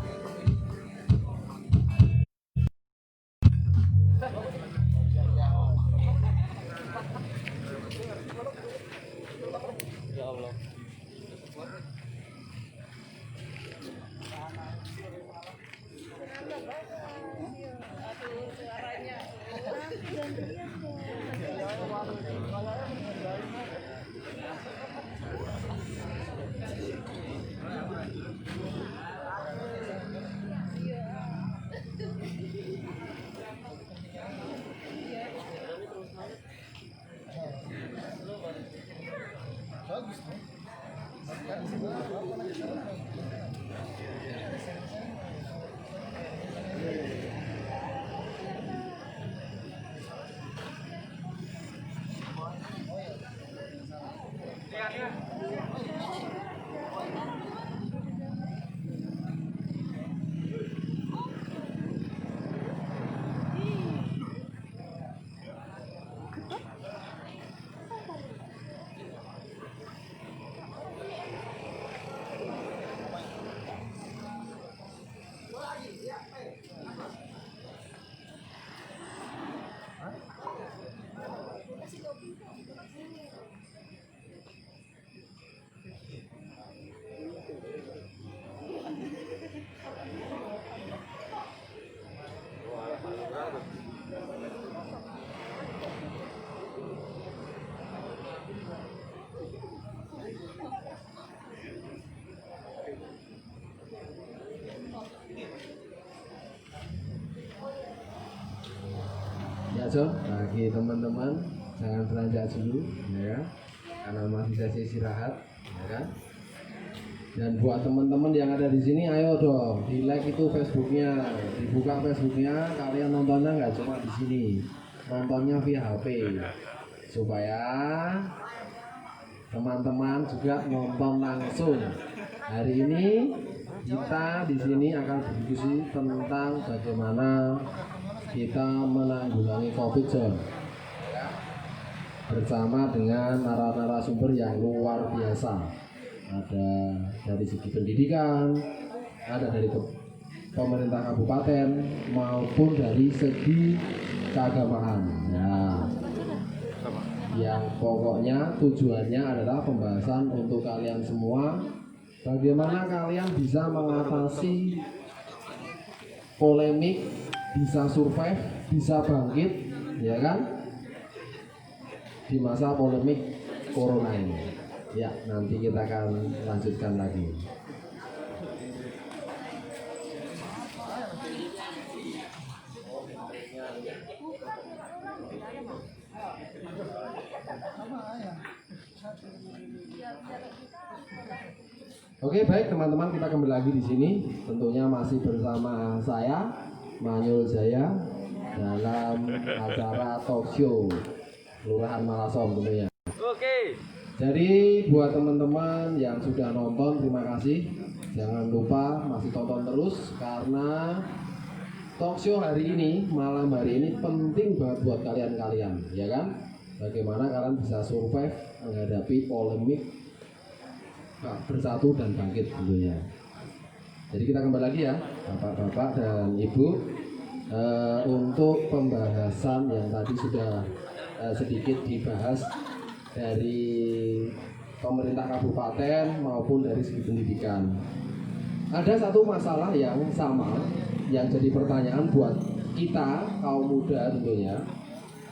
Ya so, bagi teman-teman jangan beranjak dulu, ya kan? Karena masih sesi istirahat, ya kan? Dan buat teman-teman yang ada di sini, ayo dong, di like itu Facebooknya, dibuka Facebooknya, kalian nontonnya nggak cuma di sini, nontonnya via HP, supaya teman-teman juga nonton langsung. Hari ini kita di sini akan berdiskusi tentang bagaimana kita menanggulangi COVID-19 bersama dengan narasumber yang luar biasa. Ada dari segi pendidikan, ada dari pemerintah kabupaten maupun dari segi keagamaan. Nah, yang pokoknya tujuannya adalah pembahasan untuk kalian semua, bagaimana kalian bisa mengatasi polemik, bisa survive, bisa bangkit, ya kan, di masa polemik corona ini. Ya, nanti kita akan lanjutkan lagi. Oke, baik teman-teman, kita kembali lagi di sini. Tentunya masih bersama saya, Manyul Jaya, dalam acara talk show Kelurahan Malasom tentunya. Oke. Jadi buat teman-teman yang sudah nonton, terima kasih. Jangan lupa masih tonton terus, karena talk show hari ini, malam hari ini penting banget buat kalian-kalian, ya kan? Bagaimana kalian bisa survive menghadapi polemik bersatu dan bangkit tentunya. Jadi kita kembali lagi ya, Bapak-bapak dan Ibu, untuk pembahasan yang tadi sudah sedikit dibahas dari pemerintah kabupaten maupun dari segi pendidikan. Ada satu masalah yang sama yang jadi pertanyaan buat kita kaum muda tentunya,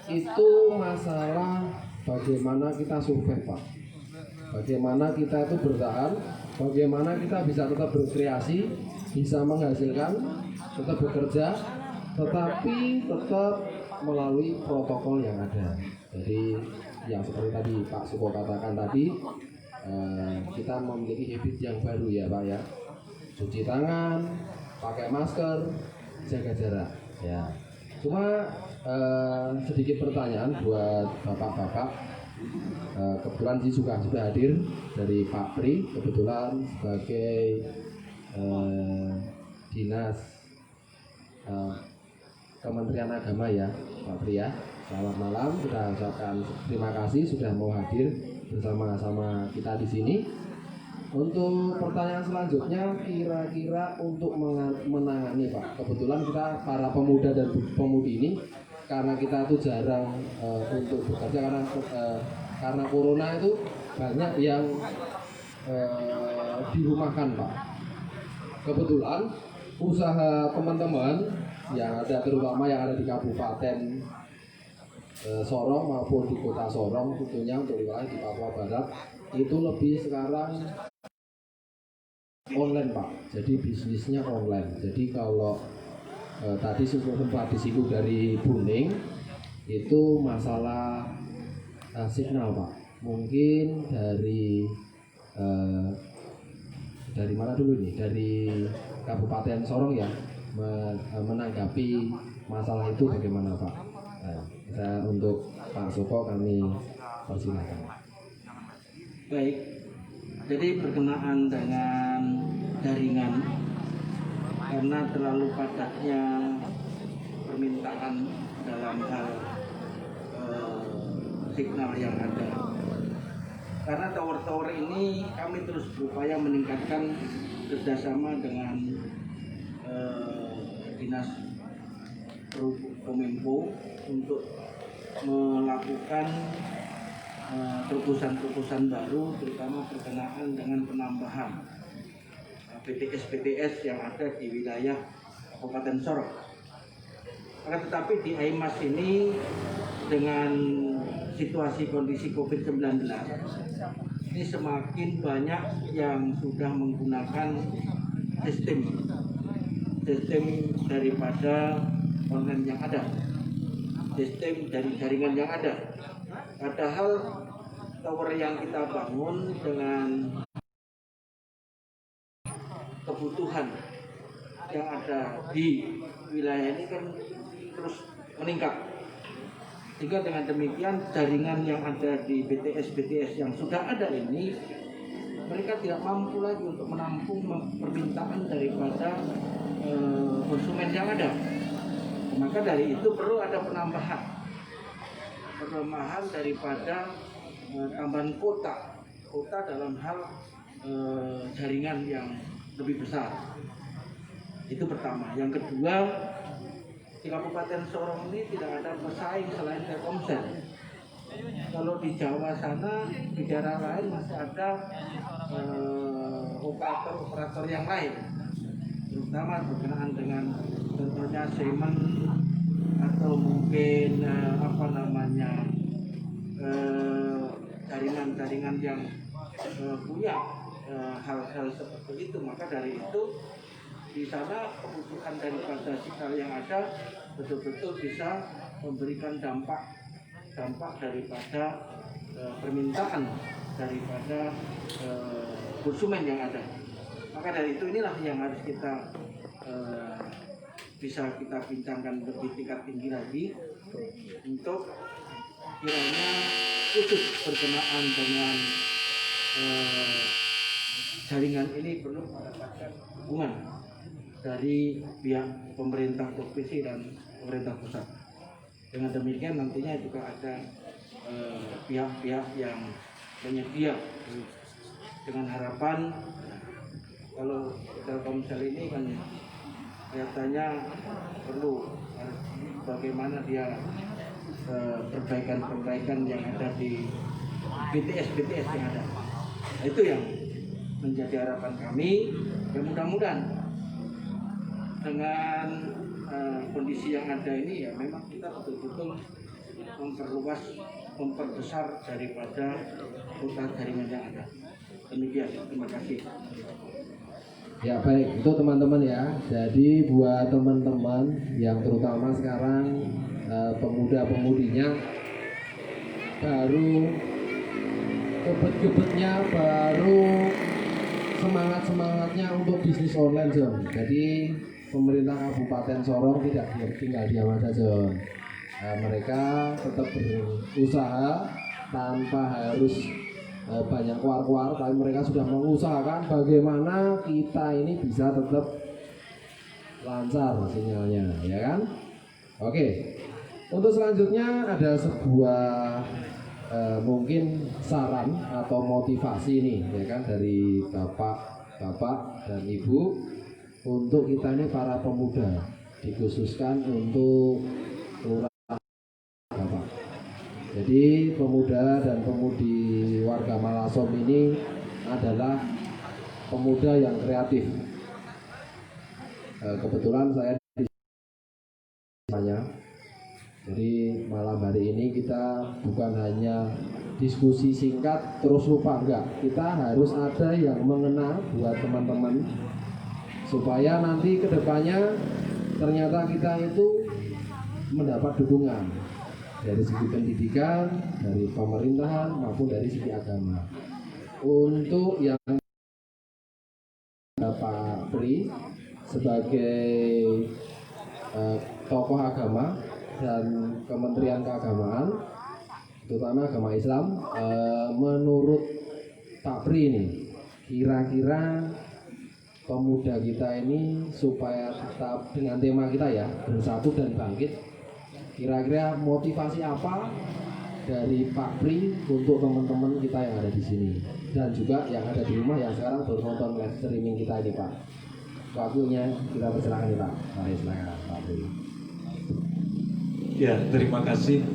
itu masalah bagaimana kita survive, Pak. Bagaimana kita itu bertahan, bagaimana kita bisa tetap berkreasi, bisa menghasilkan, tetap bekerja, tetapi tetap melalui protokol yang ada. Jadi yang seperti tadi Pak Suko katakan tadi, kita memiliki habit yang baru ya Pak ya, cuci tangan, pakai masker, jaga jarak ya. Cuma sedikit pertanyaan buat bapak-bapak, kebetulan sih sudah hadir dari Pak Pri, kebetulan sebagai dinas Kementerian Agama ya Pak Pri ya. Selamat malam, kita ucapkan terima kasih sudah mau hadir bersama-sama kita di sini. Untuk pertanyaan selanjutnya, kira-kira untuk menangani Pak, kebetulan kita para pemuda dan pemudi ini, karena kita tuh jarang untuk bekerja karena corona itu banyak yang dirumahkan Pak. Kebetulan usaha teman-teman yang ada, terutama yang ada di Kabupaten Sorong maupun di Kota Sorong, tentunya untuk wilayah di Papua Barat, itu lebih sekarang online Pak. Jadi bisnisnya online. Jadi kalau tadi sempat disinggung dari Buning, itu masalah signal Pak. Mungkin dari mana dulu nih? Dari Kabupaten Sorong ya, menanggapi masalah itu bagaimana Pak? Untuk Pak Suko kami persilakan. Baik, jadi berkenaan dengan jaringan, karena terlalu padatnya permintaan dalam hal signal yang ada. Karena tower-tower ini kami terus berupaya meningkatkan kerjasama dengan Dinas Kominfo untuk melakukan terobosan-terobosan baru, terutama berkenaan dengan penambahan BTS yang ada di wilayah Kabupaten Sorong. Akan tetapi di AIMAS ini dengan situasi kondisi COVID-19 ini semakin banyak yang sudah menggunakan sistem daripada online yang ada, sistem dari jaringan yang ada. Padahal tower yang kita bangun dengan kebutuhan yang ada di wilayah ini kan terus meningkat. Sehingga dengan demikian jaringan yang ada di BTS yang sudah ada ini, mereka tidak mampu lagi untuk menampung permintaan daripada konsumen yang ada. Maka dari itu perlu ada penambahan daripada tambahan kota dalam hal jaringan yang lebih besar. Itu pertama. Yang kedua, di Kabupaten Sorong ini tidak ada pesaing selain Telkomsel. Kalau di Jawa sana, di daerah lain masih ada operator yang lain, terutama berkenaan dengan contohnya Semen atau mungkin jaringan-jaringan yang punya hal-hal seperti itu. Maka dari itu di sana kebutuhan daripada signal yang ada betul-betul bisa memberikan dampak daripada permintaan daripada konsumen yang ada. Maka dari itu inilah yang harus kita bisa kita bincangkan lebih tingkat tinggi lagi untuk kiranya khusus berkenaan dengan jaringan ini perlu mendapatkan dukungan dari pihak pemerintah provinsi dan pemerintah pusat. Dengan demikian nantinya juga ada pihak-pihak yang menyedia, dengan harapan kalau Telkomsel ini kan kelihatannya perlu bagaimana dia perbaikan yang ada di BTS yang ada. Nah, itu yang menjadi harapan kami. Ya mudah-mudahan dengan kondisi yang ada ini ya memang kita betul-betul memperbesar daripada kota jaringan yang ada. Demikian, terima kasih. Ya baik, itu teman-teman ya. Jadi buat teman-teman yang terutama sekarang pemuda-pemudinya baru gebet-gebetnya, baru semangat-semangatnya untuk bisnis online John. Jadi pemerintah Kabupaten Sorong tidak tinggal diam aja John. Mereka tetap berusaha tanpa harus banyak keluar-keluar, tapi mereka sudah mengusahakan bagaimana kita ini bisa tetap lancar sinyalnya, ya kan? Oke. Untuk selanjutnya ada sebuah mungkin saran atau motivasi nih ya kan dari bapak dan ibu untuk kita ini para pemuda, dikhususkan untuk kelurahan bapak. Jadi pemuda dan pemudi warga Malasom ini adalah pemuda yang kreatif. Kebetulan saya di sana. Jadi malam hari ini kita bukan hanya diskusi singkat terus lupa, enggak. Kita harus ada yang mengena buat teman-teman supaya nanti kedepannya ternyata kita itu mendapat dukungan dari segi pendidikan, dari pemerintahan maupun dari segi agama. Untuk yang Pak Pri sebagai tokoh agama dan Kementerian Keagamaan, terutama agama Islam, menurut Pak Pri ini, kira-kira pemuda kita ini supaya tetap dengan tema kita ya, bersatu dan bangkit, kira-kira motivasi apa dari Pak Pri untuk teman-teman kita yang ada di sini dan juga yang ada di rumah yang sekarang baru nonton live streaming kita ini Pak. Waktunya kita persilakan nih Pak. Mari silakan Pak Pri. Ya, terima kasih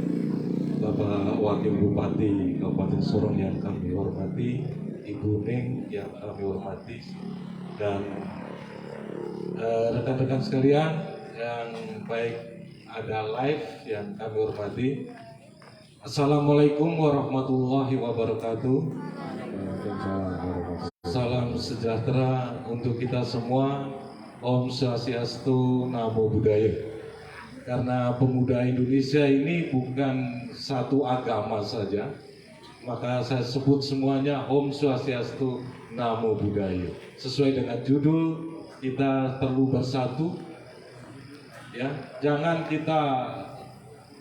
Bapak Wakil Bupati Kabupaten Sorong yang kami hormati, Ibu Ning yang kami hormati, dan rekan-rekan sekalian yang baik ada live yang kami hormati. Assalamualaikum warahmatullahi wabarakatuh. Salam sejahtera untuk kita semua. Om Swastiastu, Namo Buddhaya. Karena pemuda Indonesia ini bukan satu agama saja, maka saya sebut semuanya Om Swastiastu, Namo Buddhaya. Sesuai dengan judul, kita perlu bersatu. Ya, jangan kita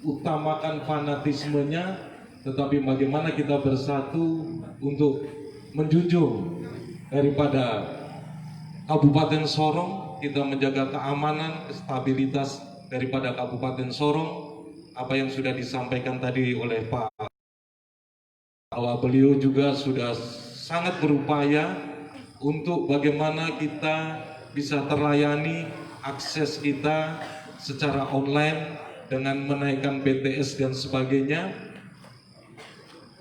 utamakan fanatismenya, tetapi bagaimana kita bersatu untuk menjunjung daripada Kabupaten Sorong, kita menjaga keamanan, stabilitas daripada Kabupaten Sorong. Apa yang sudah disampaikan tadi oleh Pak, bahwa beliau juga sudah sangat berupaya untuk bagaimana kita bisa terlayani akses kita secara online dengan menaikkan BTS dan sebagainya.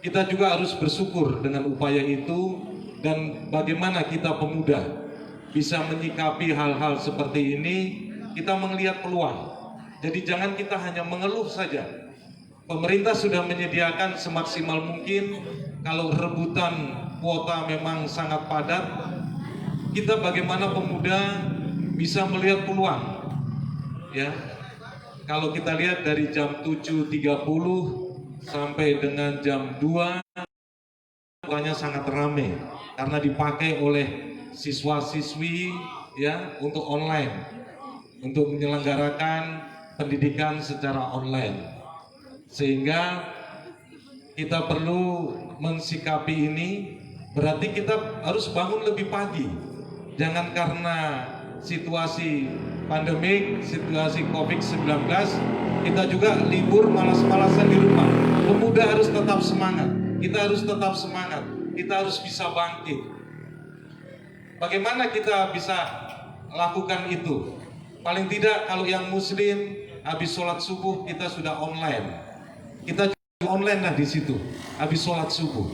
Kita juga harus bersyukur dengan upaya itu, dan bagaimana kita pemuda bisa menyikapi hal-hal seperti ini. Kita melihat peluang. Jadi jangan kita hanya mengeluh saja. Pemerintah sudah menyediakan semaksimal mungkin. Kalau rebutan kuota memang sangat padat, kita bagaimana pemuda bisa melihat peluang. Ya, kalau kita lihat dari jam 7.30 sampai dengan jam 2, kuotanya sangat ramai karena dipakai oleh siswa-siswi ya untuk online, untuk menyelenggarakan pendidikan secara online. Sehingga kita perlu mensikapi ini, berarti kita harus bangun lebih pagi. Jangan karena situasi pandemik, situasi COVID-19, kita juga libur malas-malasan di rumah. Pemuda harus tetap semangat, kita harus tetap semangat, kita harus bisa bangkit. Bagaimana kita bisa lakukan itu? Paling tidak kalau yang muslim, habis sholat subuh kita sudah online. Kita juga online lah di situ. Habis sholat subuh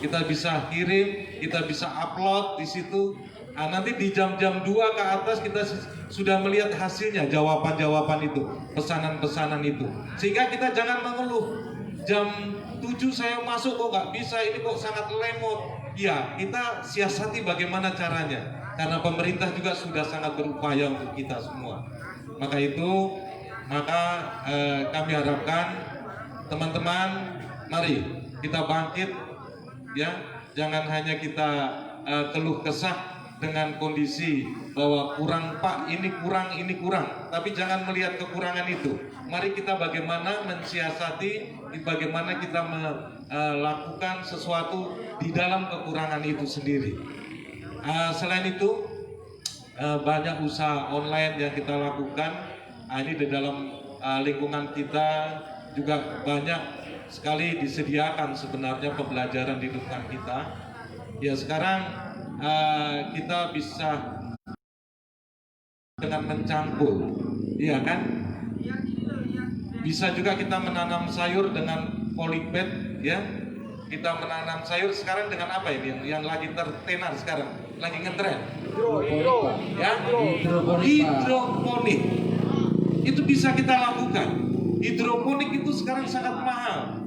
kita bisa kirim, kita bisa upload di situ. Nah, nanti di jam-jam 2 ke atas kita sudah melihat hasilnya, jawaban-jawaban itu, pesanan-pesanan itu. Sehingga kita jangan mengeluh. Jam 7 saya masuk kok nggak bisa, ini kok sangat lemot. Ya, kita siasati bagaimana caranya. Karena pemerintah juga sudah sangat berupaya untuk kita semua. Maka kami harapkan teman-teman, mari kita bangkit, ya. Jangan hanya kita keluh kesah dengan kondisi bahwa kurang Pak, ini kurang, tapi jangan melihat kekurangan itu. Mari kita bagaimana mensiasati, bagaimana kita melakukan sesuatu di dalam kekurangan itu sendiri. Selain itu, banyak usaha online yang kita lakukan. Ini di dalam lingkungan kita juga banyak sekali disediakan sebenarnya pembelajaran di depan kita. Ya sekarang kita bisa dengan mencangkul, iya kan? Bisa juga kita menanam sayur dengan polybag, ya. Kita menanam sayur sekarang dengan apa ini yang lagi tertenar sekarang, lagi ngetren? Ya, hidroponik. Itu bisa kita lakukan. Hidroponik itu sekarang sangat mahal.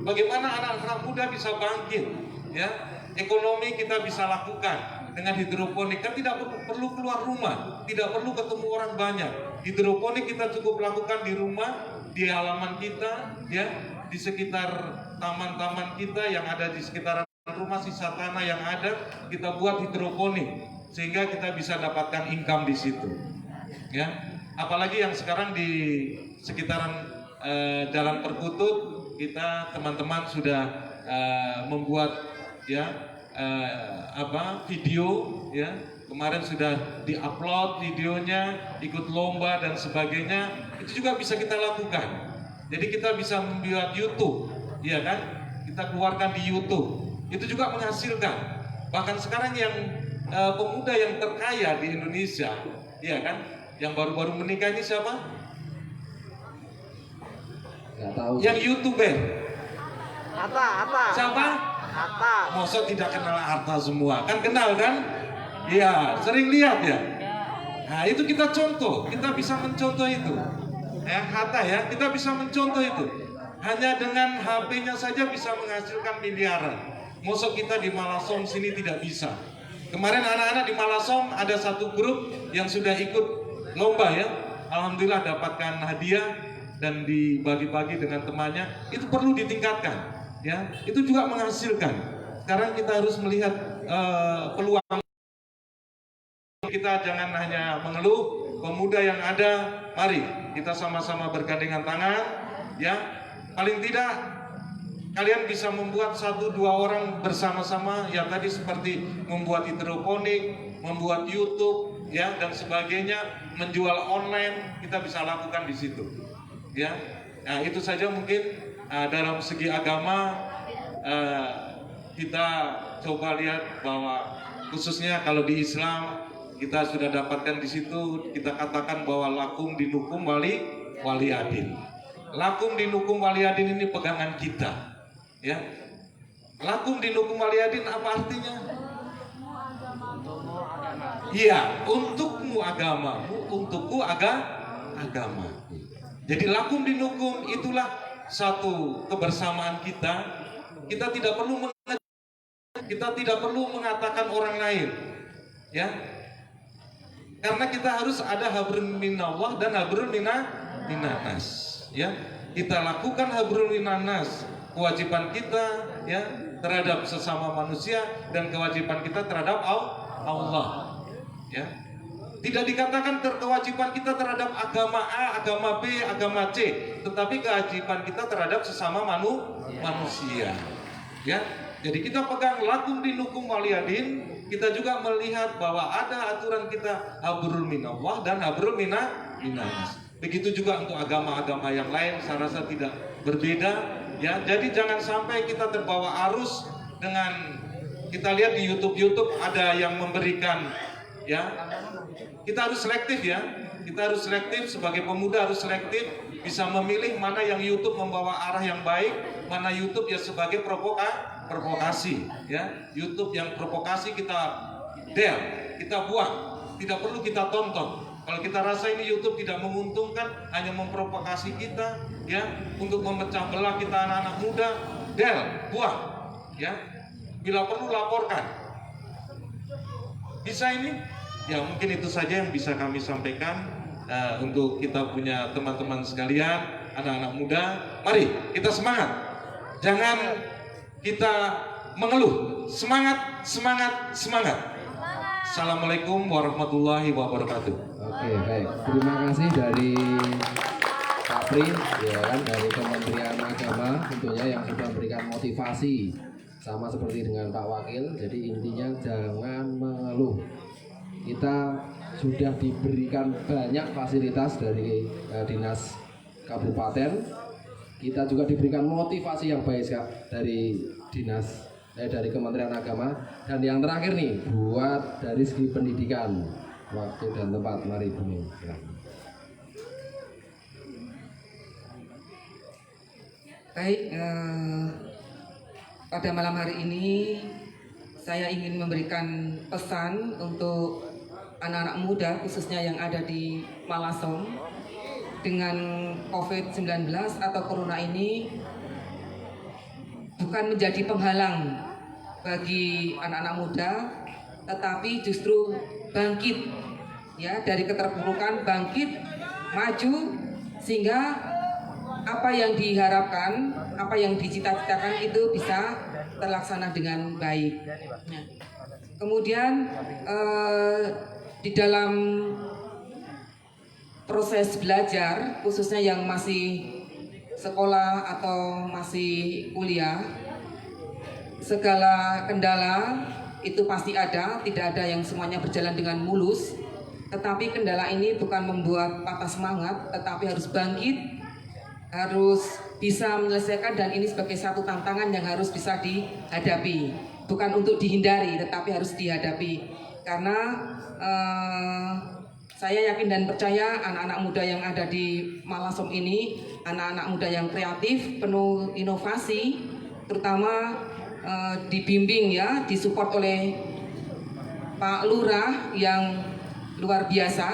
Bagaimana anak-anak muda bisa bangkit, ya? Ekonomi kita bisa lakukan dengan hidroponik, kan tidak perlu keluar rumah, tidak perlu ketemu orang banyak. Hidroponik kita cukup lakukan di rumah, di halaman kita, ya, di sekitar taman-taman kita yang ada di sekitaran rumah, sisa tanah yang ada, kita buat hidroponik sehingga kita bisa dapatkan income di situ, ya. Apalagi yang sekarang di sekitaran Jalan Perkutut, kita teman-teman sudah membuat ya video, ya, kemarin sudah diupload videonya, ikut lomba dan sebagainya. Itu juga bisa kita lakukan. Jadi kita bisa membuat YouTube, ya kan, kita keluarkan di YouTube, itu juga menghasilkan. Bahkan sekarang yang pemuda yang terkaya di Indonesia, ya kan, yang baru-baru menikah ini siapa? Nggak tahu. Yang YouTuber. Hatta. Siapa? Hatta. Masa tidak kenal Hatta semua? Kan kenal kan? Iya, sering lihat ya. Nah itu kita contoh, kita bisa mencontoh itu. Hatta ya, kita bisa mencontoh itu. Hanya dengan HP-nya saja bisa menghasilkan miliaran. Masa kita di Malasong sini tidak bisa? Kemarin anak-anak di Malasong ada satu grup yang sudah ikut lomba ya. Alhamdulillah dapatkan hadiah dan dibagi-bagi dengan temannya. Itu perlu ditingkatkan, ya. Itu juga menghasilkan. Sekarang kita harus melihat peluang. Kita jangan hanya mengeluh. Pemuda yang ada, mari kita sama-sama bergandengan tangan, ya. Paling tidak kalian bisa membuat 1-2 orang bersama-sama, ya, tadi seperti membuat hidroponik, membuat YouTube, ya, dan sebagainya, menjual online, kita bisa lakukan di situ, ya. Nah itu saja mungkin dalam segi agama kita coba lihat bahwa khususnya kalau di Islam kita sudah dapatkan di situ, kita katakan bahwa lakum dinukum wali adin. Lakum dinukum wali adin ini pegangan kita, ya. Lakum dinukum wali adin apa artinya? Iya, untukmu agamamu, untukku agama. Jadi lakum dinukum itulah satu kebersamaan kita. Kita tidak perlu mengatakan orang lain, ya. Karena kita harus ada habrun minallah dan habrun minanas, ya. Kita lakukan habrun minanas, kewajiban kita, ya, terhadap sesama manusia dan kewajiban kita terhadap Allah, ya. Tidak dikatakan kewajiban kita terhadap agama A, agama B, agama C, tetapi kewajiban kita terhadap sesama manusia, ya. Jadi kita pegang lakum dinukum waliyadin. Kita juga melihat bahwa ada aturan kita habrul minallah dan habrul minanas. Begitu juga untuk agama-agama yang lain, saya rasa tidak berbeda, ya. Jadi jangan sampai kita terbawa arus dengan kita lihat di YouTube ada yang memberikan, ya. Kita harus selektif, ya. Kita harus selektif, sebagai pemuda harus selektif, bisa memilih mana yang YouTube membawa arah yang baik, mana YouTube ya sebagai provokasi, ya. YouTube yang provokasi kita buang, tidak perlu kita tonton. Kalau kita rasa ini YouTube tidak menguntungkan, hanya memprovokasi kita, ya, untuk memecah belah kita anak-anak muda, buang, ya. Bila perlu laporkan. Bisa ini? Ya mungkin itu saja yang bisa kami sampaikan untuk kita punya teman-teman sekalian, anak-anak muda. Mari kita semangat, jangan kita mengeluh. Semangat. Assalamualaikum warahmatullahi wabarakatuh. Oke, baik. Terima kasih dari Pak Pri, ya kan, dari Kementerian Agama tentunya yang sudah memberikan motivasi sama seperti dengan Pak Wakil. Jadi intinya jangan mengeluh. Kita sudah diberikan banyak fasilitas dari dinas kabupaten, kita juga diberikan motivasi yang baik dari dari Kementerian Agama. Dan yang terakhir nih, buat dari segi pendidikan, waktu dan tempat, mari Bu. Baik, pada malam hari ini saya ingin memberikan pesan untuk anak-anak muda khususnya yang ada di Malasom. Dengan COVID-19 atau Corona ini bukan menjadi penghalang bagi anak-anak muda, tetapi justru bangkit ya dari keterpurukan, bangkit, maju, sehingga apa yang diharapkan, apa yang dicita-citakan itu bisa terlaksana dengan baik. Nah, kemudian di dalam proses belajar, khususnya yang masih sekolah atau masih kuliah, segala kendala itu pasti ada, tidak ada yang semuanya berjalan dengan mulus. Tetapi kendala ini bukan membuat patah semangat, tetapi harus bangkit, harus bisa menyelesaikan, dan ini sebagai satu tantangan yang harus bisa dihadapi. Bukan untuk dihindari, tetapi harus dihadapi. Karena saya yakin dan percaya anak-anak muda yang ada di Malasom ini, anak-anak muda yang kreatif, penuh inovasi, terutama dibimbing ya, disupport oleh Pak Lurah yang luar biasa,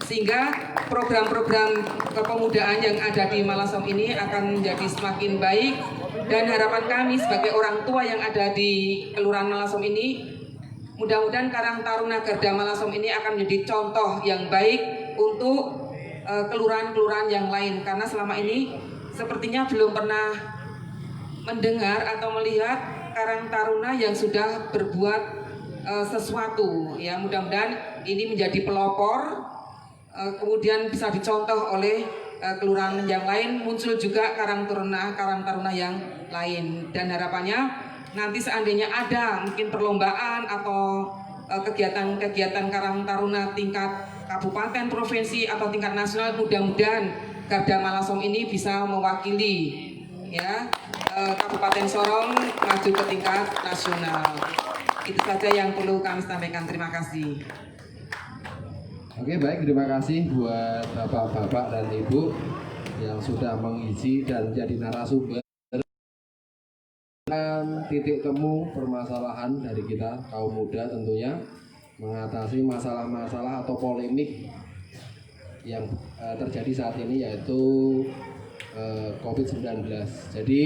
sehingga program-program kepemudaan yang ada di Malasom ini akan menjadi semakin baik. Dan harapan kami sebagai orang tua yang ada di Kelurahan Malasom ini, mudah-mudahan Karang Taruna Garda Malasom ini akan menjadi contoh yang baik untuk kelurahan-kelurahan yang lain. Karena selama ini sepertinya belum pernah mendengar atau melihat Karang Taruna yang sudah berbuat sesuatu. Ya, mudah-mudahan ini menjadi pelopor, kemudian bisa dicontoh oleh kelurahan yang lain, muncul juga Karang Taruna yang lain. Dan harapannya nanti seandainya ada mungkin perlombaan atau kegiatan-kegiatan Karang Taruna tingkat kabupaten, provinsi, atau tingkat nasional, mudah-mudahan Garda Malasom ini bisa mewakili ya Kabupaten Sorong maju ke tingkat nasional. Itu saja yang perlu kami sampaikan. Terima kasih. Oke, baik, terima kasih buat bapak-bapak dan ibu yang sudah mengisi dan jadi narasumber titik temu permasalahan dari kita kaum muda, tentunya mengatasi masalah-masalah atau polemik yang terjadi saat ini, yaitu COVID-19. Jadi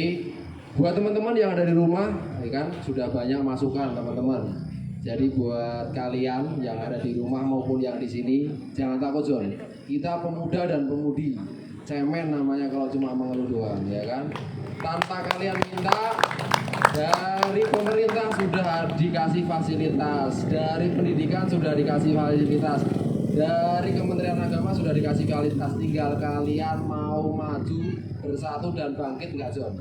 buat teman-teman yang ada di rumah, ya kan, sudah banyak masukan teman-teman. Jadi buat kalian yang ada di rumah maupun yang di sini, jangan takut John. Kita pemuda dan pemudi, cemen namanya kalau cuma mengeluh doang, ya kan. Tanpa kalian minta, dari pemerintah sudah dikasih fasilitas, dari pendidikan sudah dikasih fasilitas, dari Kementerian Agama sudah dikasih fasilitas. Tinggal kalian mau maju bersatu dan bangkit, nggak John?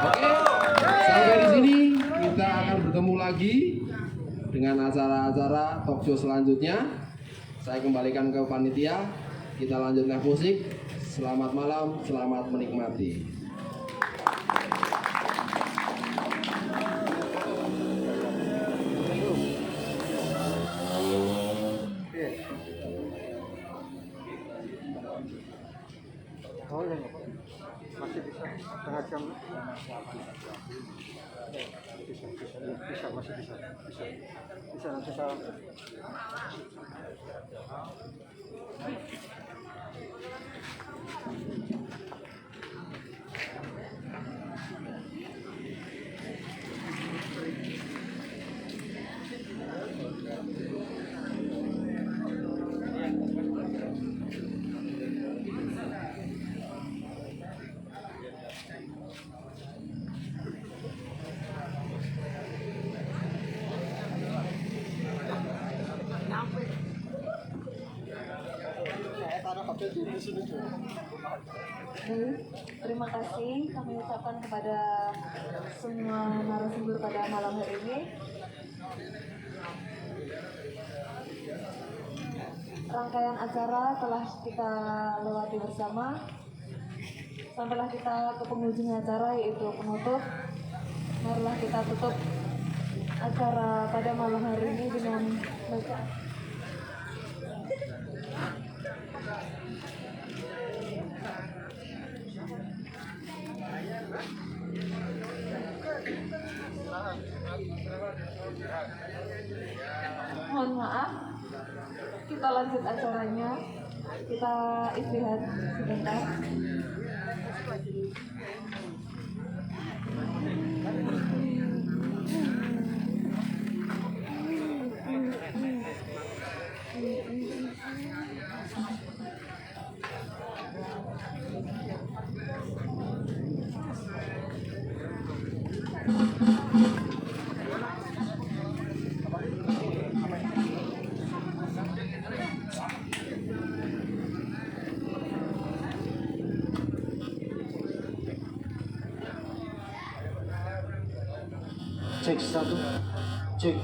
Oke, sampai di sini kita akan bertemu lagi dengan acara-acara talkshow selanjutnya. Saya kembalikan ke panitia, kita lanjutkan musik. Selamat malam, selamat menikmati. Masih bisa setengah jam, bisa masih bisa nanti saya. Terima kasih kami ucapkan kepada semua narasumber pada malam hari ini. Rangkaian acara telah kita lewati bersama. Sampailah kita ke penghujung acara, yaitu penutup. Marilah kita tutup acara pada malam hari ini dengan bacaan. Mohon maaf, kita lanjut acaranya. Kita istirahat sebentar. Cek satu, cek.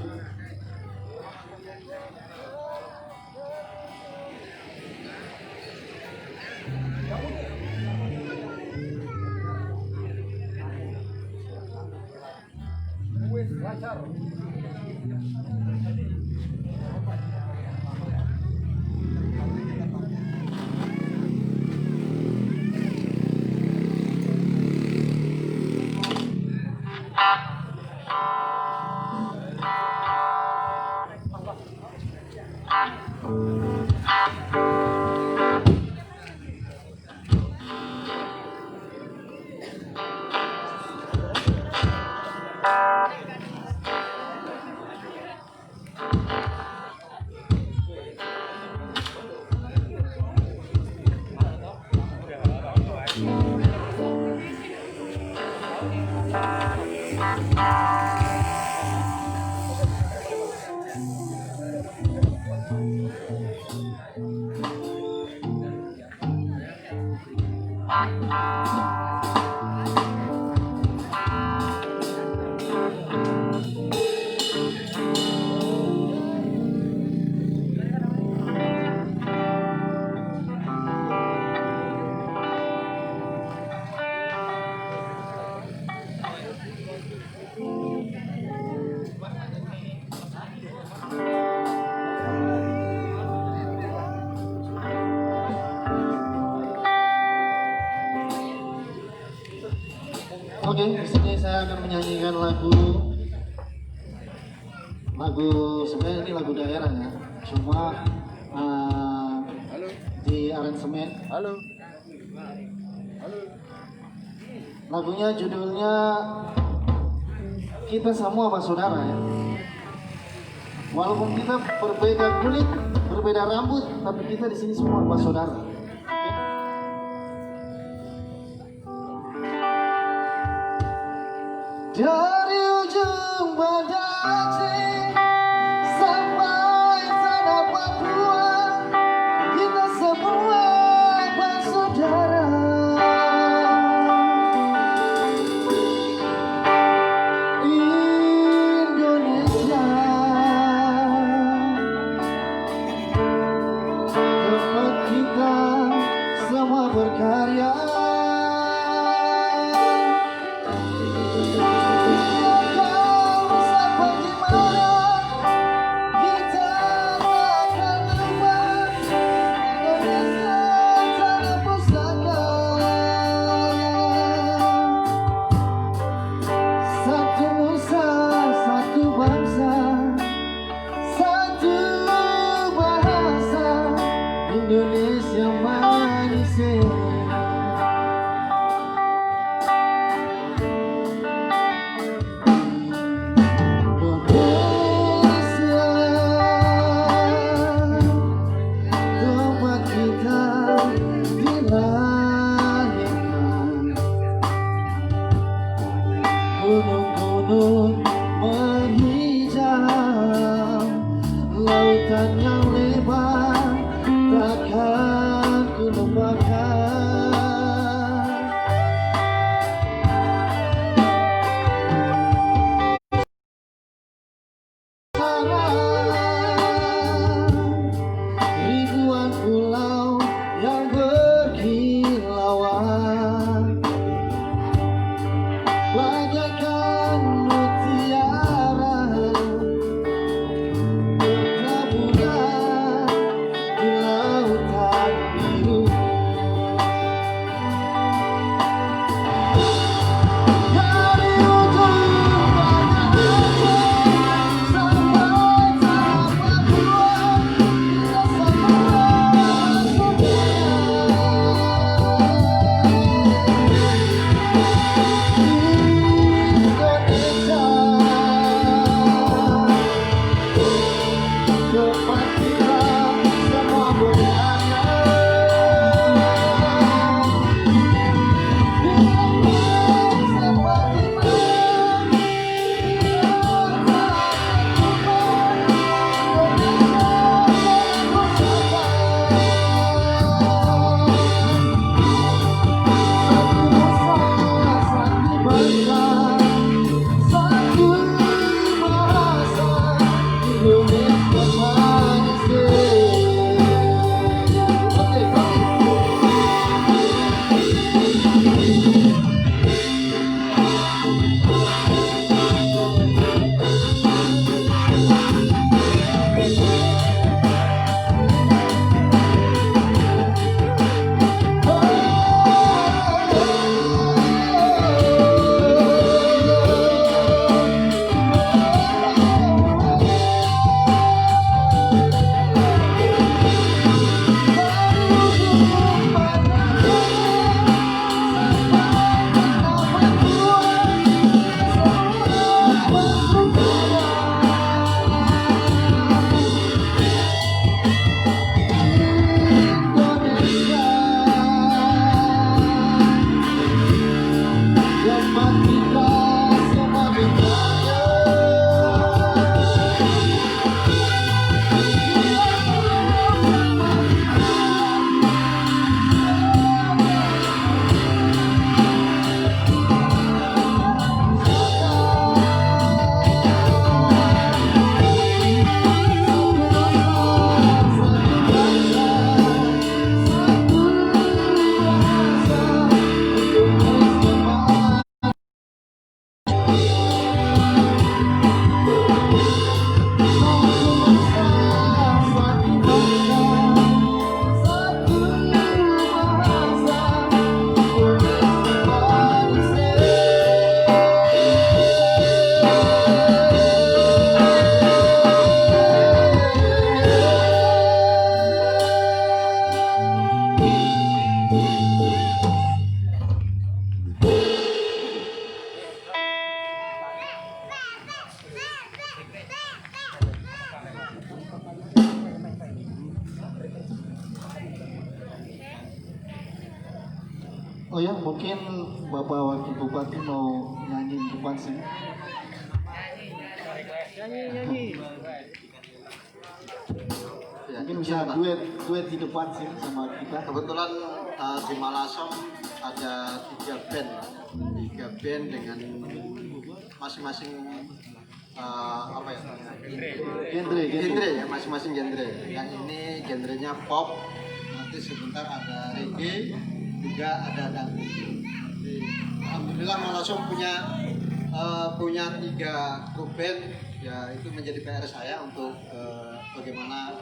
Oke, di sini saya akan menyanyikan lagu sebenarnya ini lagu daerah ya, cuma di aransemen. Lagunya judulnya Kita Semua Bersaudara ya. Walaupun kita berbeda kulit, berbeda rambut, tapi kita di sini semua bersaudara. Dari ujung badan Aceh sampai tanah Papua, kita semua bersaudara. Indonesia, tempat kita semua berkarya. Indonesia manis. Tempat kita dilahirkan, gunung-gunung menghijau, lautan yang lebar takkan ku lupakan. Ribuan pulau yang berkilauan, Oh ya, mungkin Bapak Wakil Bupati mau nyanyi di depan sini. Ya, mungkin bisa duet di depan sini sama kita. Kebetulan di Malasong ada 3 band dengan masing-masing genre ya, masing-masing genre. Yang ini genrenya pop, nanti sebentar ada reggae, juga ada dangdut. Alhamdulillah Malasong punya 3 grup band, ya itu menjadi PR saya untuk bagaimana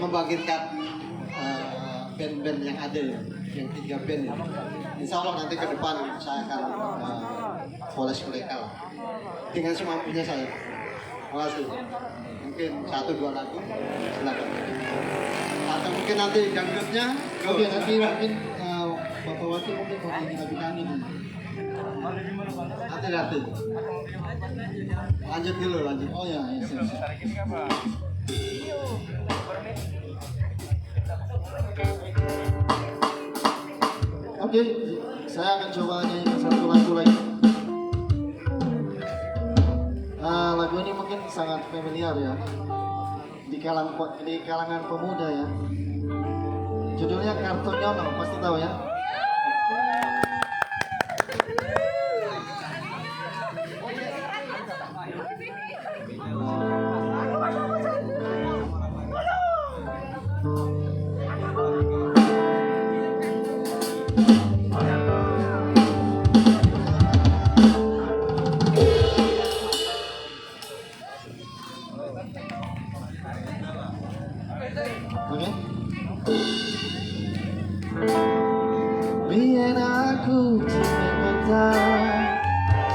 membangkitkan band-band yang ada ya, yang 3 band ya. Insya Allah nanti ke depan saya akan poles mereka lah dengan semampunya saya. Terima kasih. Mungkin 1-2 lagu, silakan. Atau mungkin nanti dangdutnya. Oke, nanti mungkin Bapak Wakil mungkin mau nyanyi lagu dangdut. Nanti. Lanjut dulu. Oh ya, siap. Oke, saya akan coba nyanyikan satu lagu lagi. Lagu ini mungkin sangat familiar ya di kalangan pemuda ya. Judulnya Kartonyono, pasti tahu ya. Oke. Biar aku cinta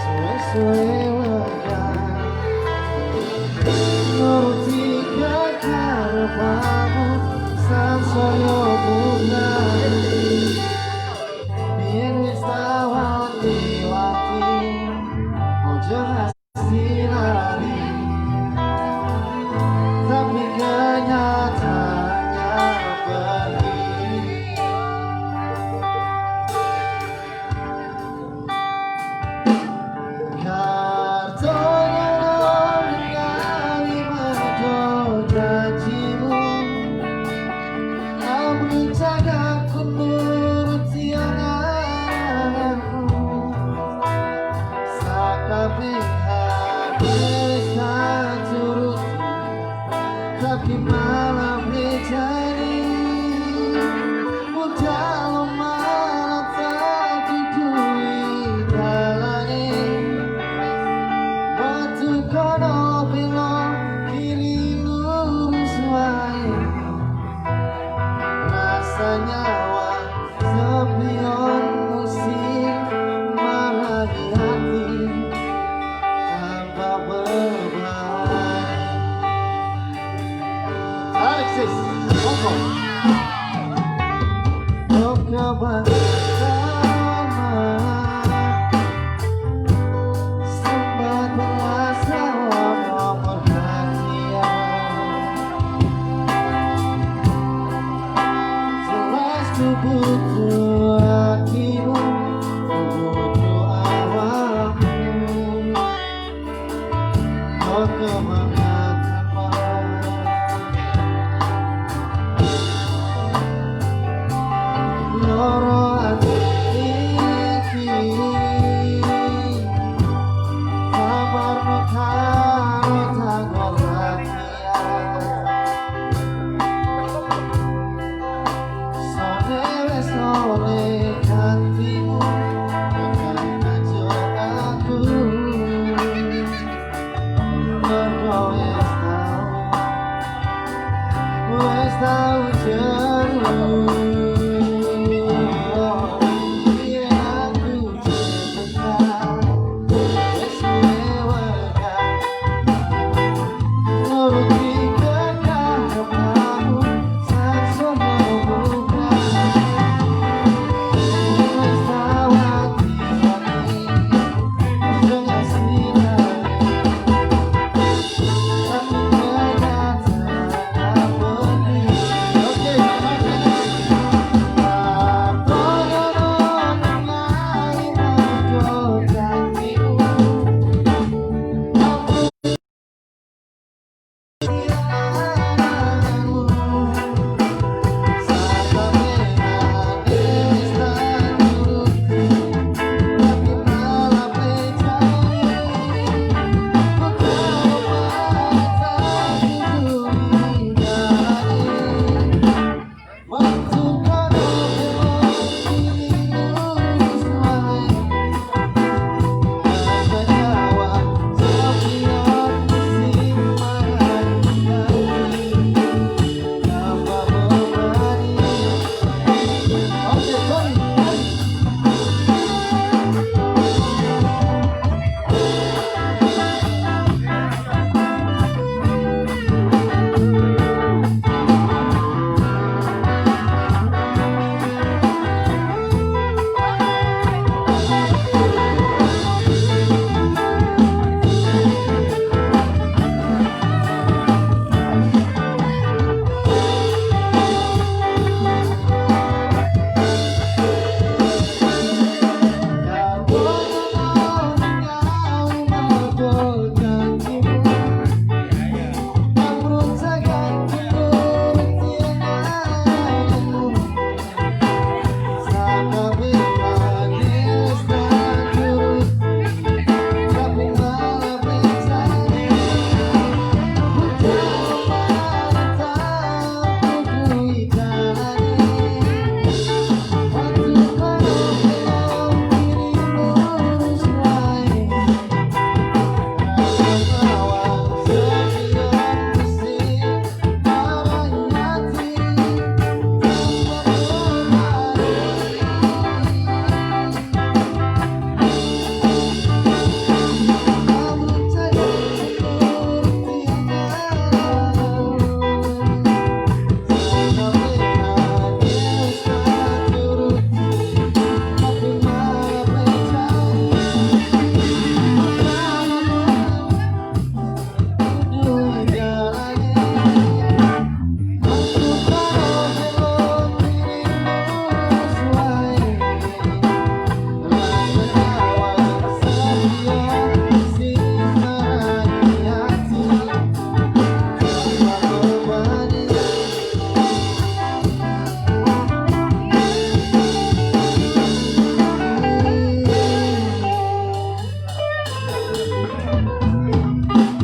suwe-suwe lega, nuruti kekarepanmu sansaya bunga. Biar wis tawon liwati, ojo ngasih lari, tapi kenyataannya begini. Kartonyono ningali mado janjimu, namun jagaku nuruti anganku. Sakabehane wis tak turuti, tapi malah berjadi mudah malah tak duit dalane. Batu kono belok kiri lurus wae, rasanya sepion musik marahi hati tanpa beban. Alexis, monggo. Oh kebersama sempat merasa nomor perhatian, jelas ku butuh hatimu, ku butuh awakmu. Oh kemenanganmu, loro ati iki, kabarmu karo tanggal latihan. Sore wes sore gantimu, tekan aja aku, mergo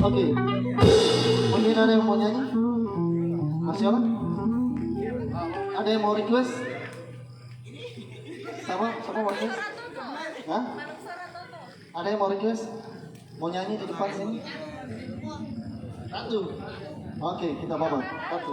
Oke. Mungkin ada yang mau nyanyi? Masih apa? Ada yang mau request? Sama mau request? Hah? Ada yang mau request? Mau nyanyi di depan sini? Ratu. Oke, kita bawa Ratu.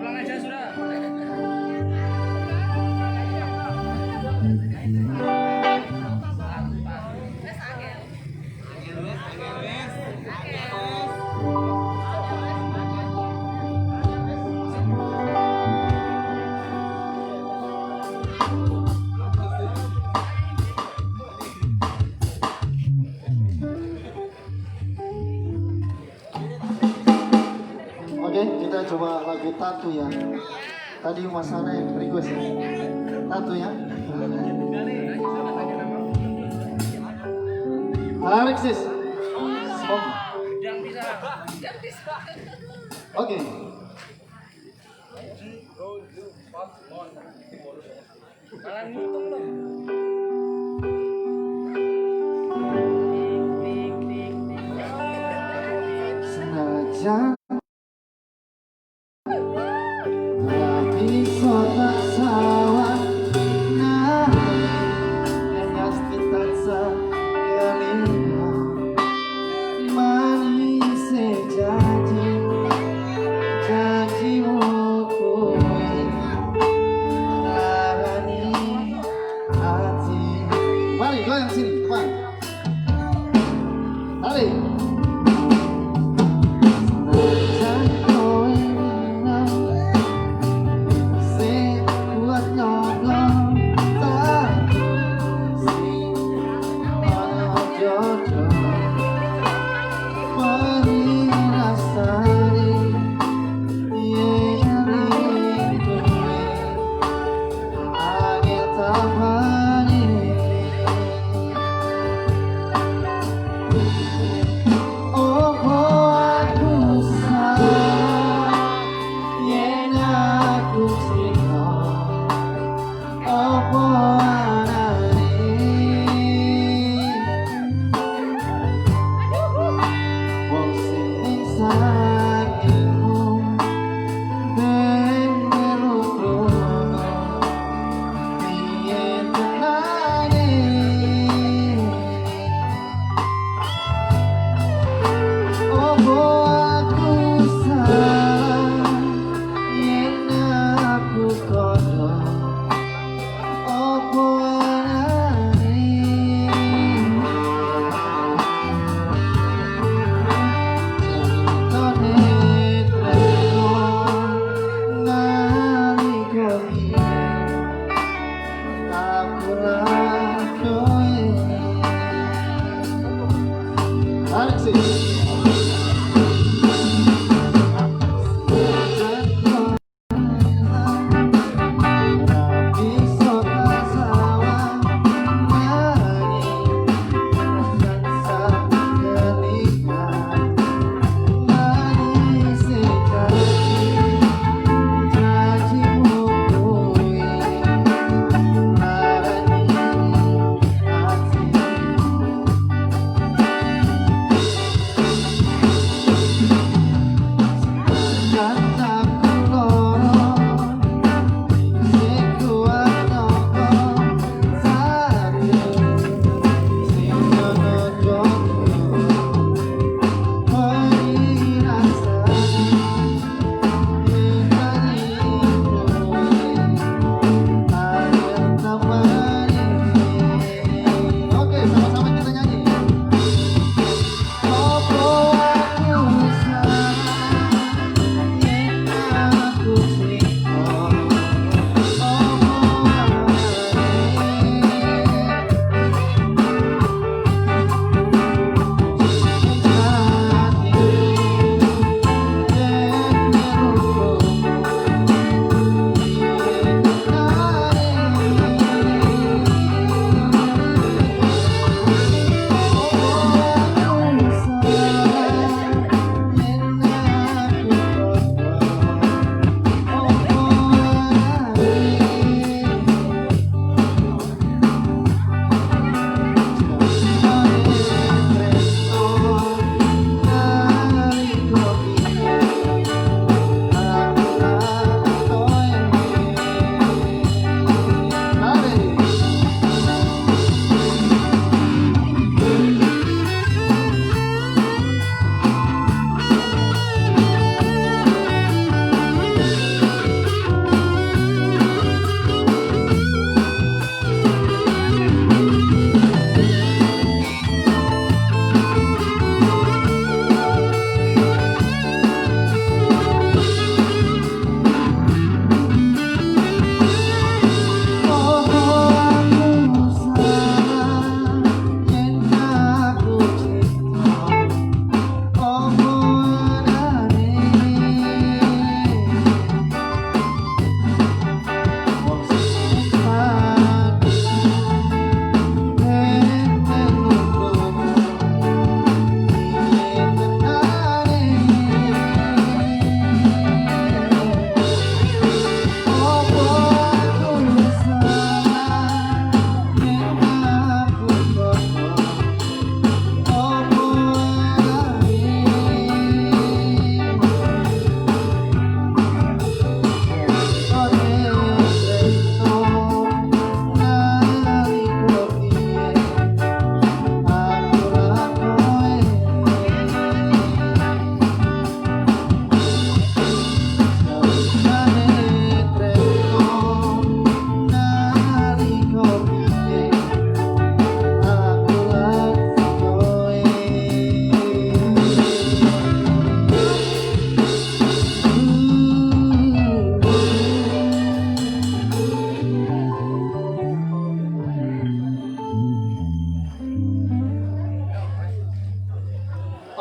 Pulang aja sudah. Oke, kita coba lagu Tatu ya. Tadi Mas Ana yang request ya. Tatu ya. Alexis. Stop. Oke. Sengaja Mari, goyang sini, depan. Tarik.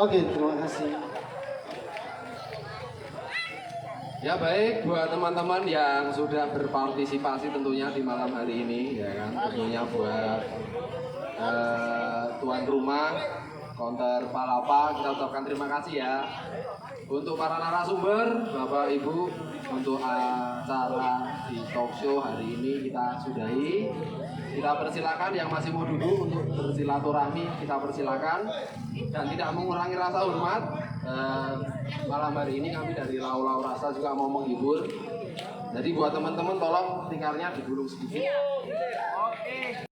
Oke, terima kasih. Ya baik, buat teman-teman yang sudah berpartisipasi tentunya di malam hari ini, ya kan, tentunya buat tuan rumah Konter Palapa, kita ucapkan terima kasih ya. Untuk para narasumber, Bapak Ibu, untuk acara di talk show hari ini kita sudahi. Kita persilakan yang masih mau duduk untuk bersilaturahmi, kita persilakan dan tidak mengurangi rasa hormat. Malam hari ini kami dari Lau Rasa juga mau menghibur. Jadi buat teman-teman tolong tikarnya digulung sedikit.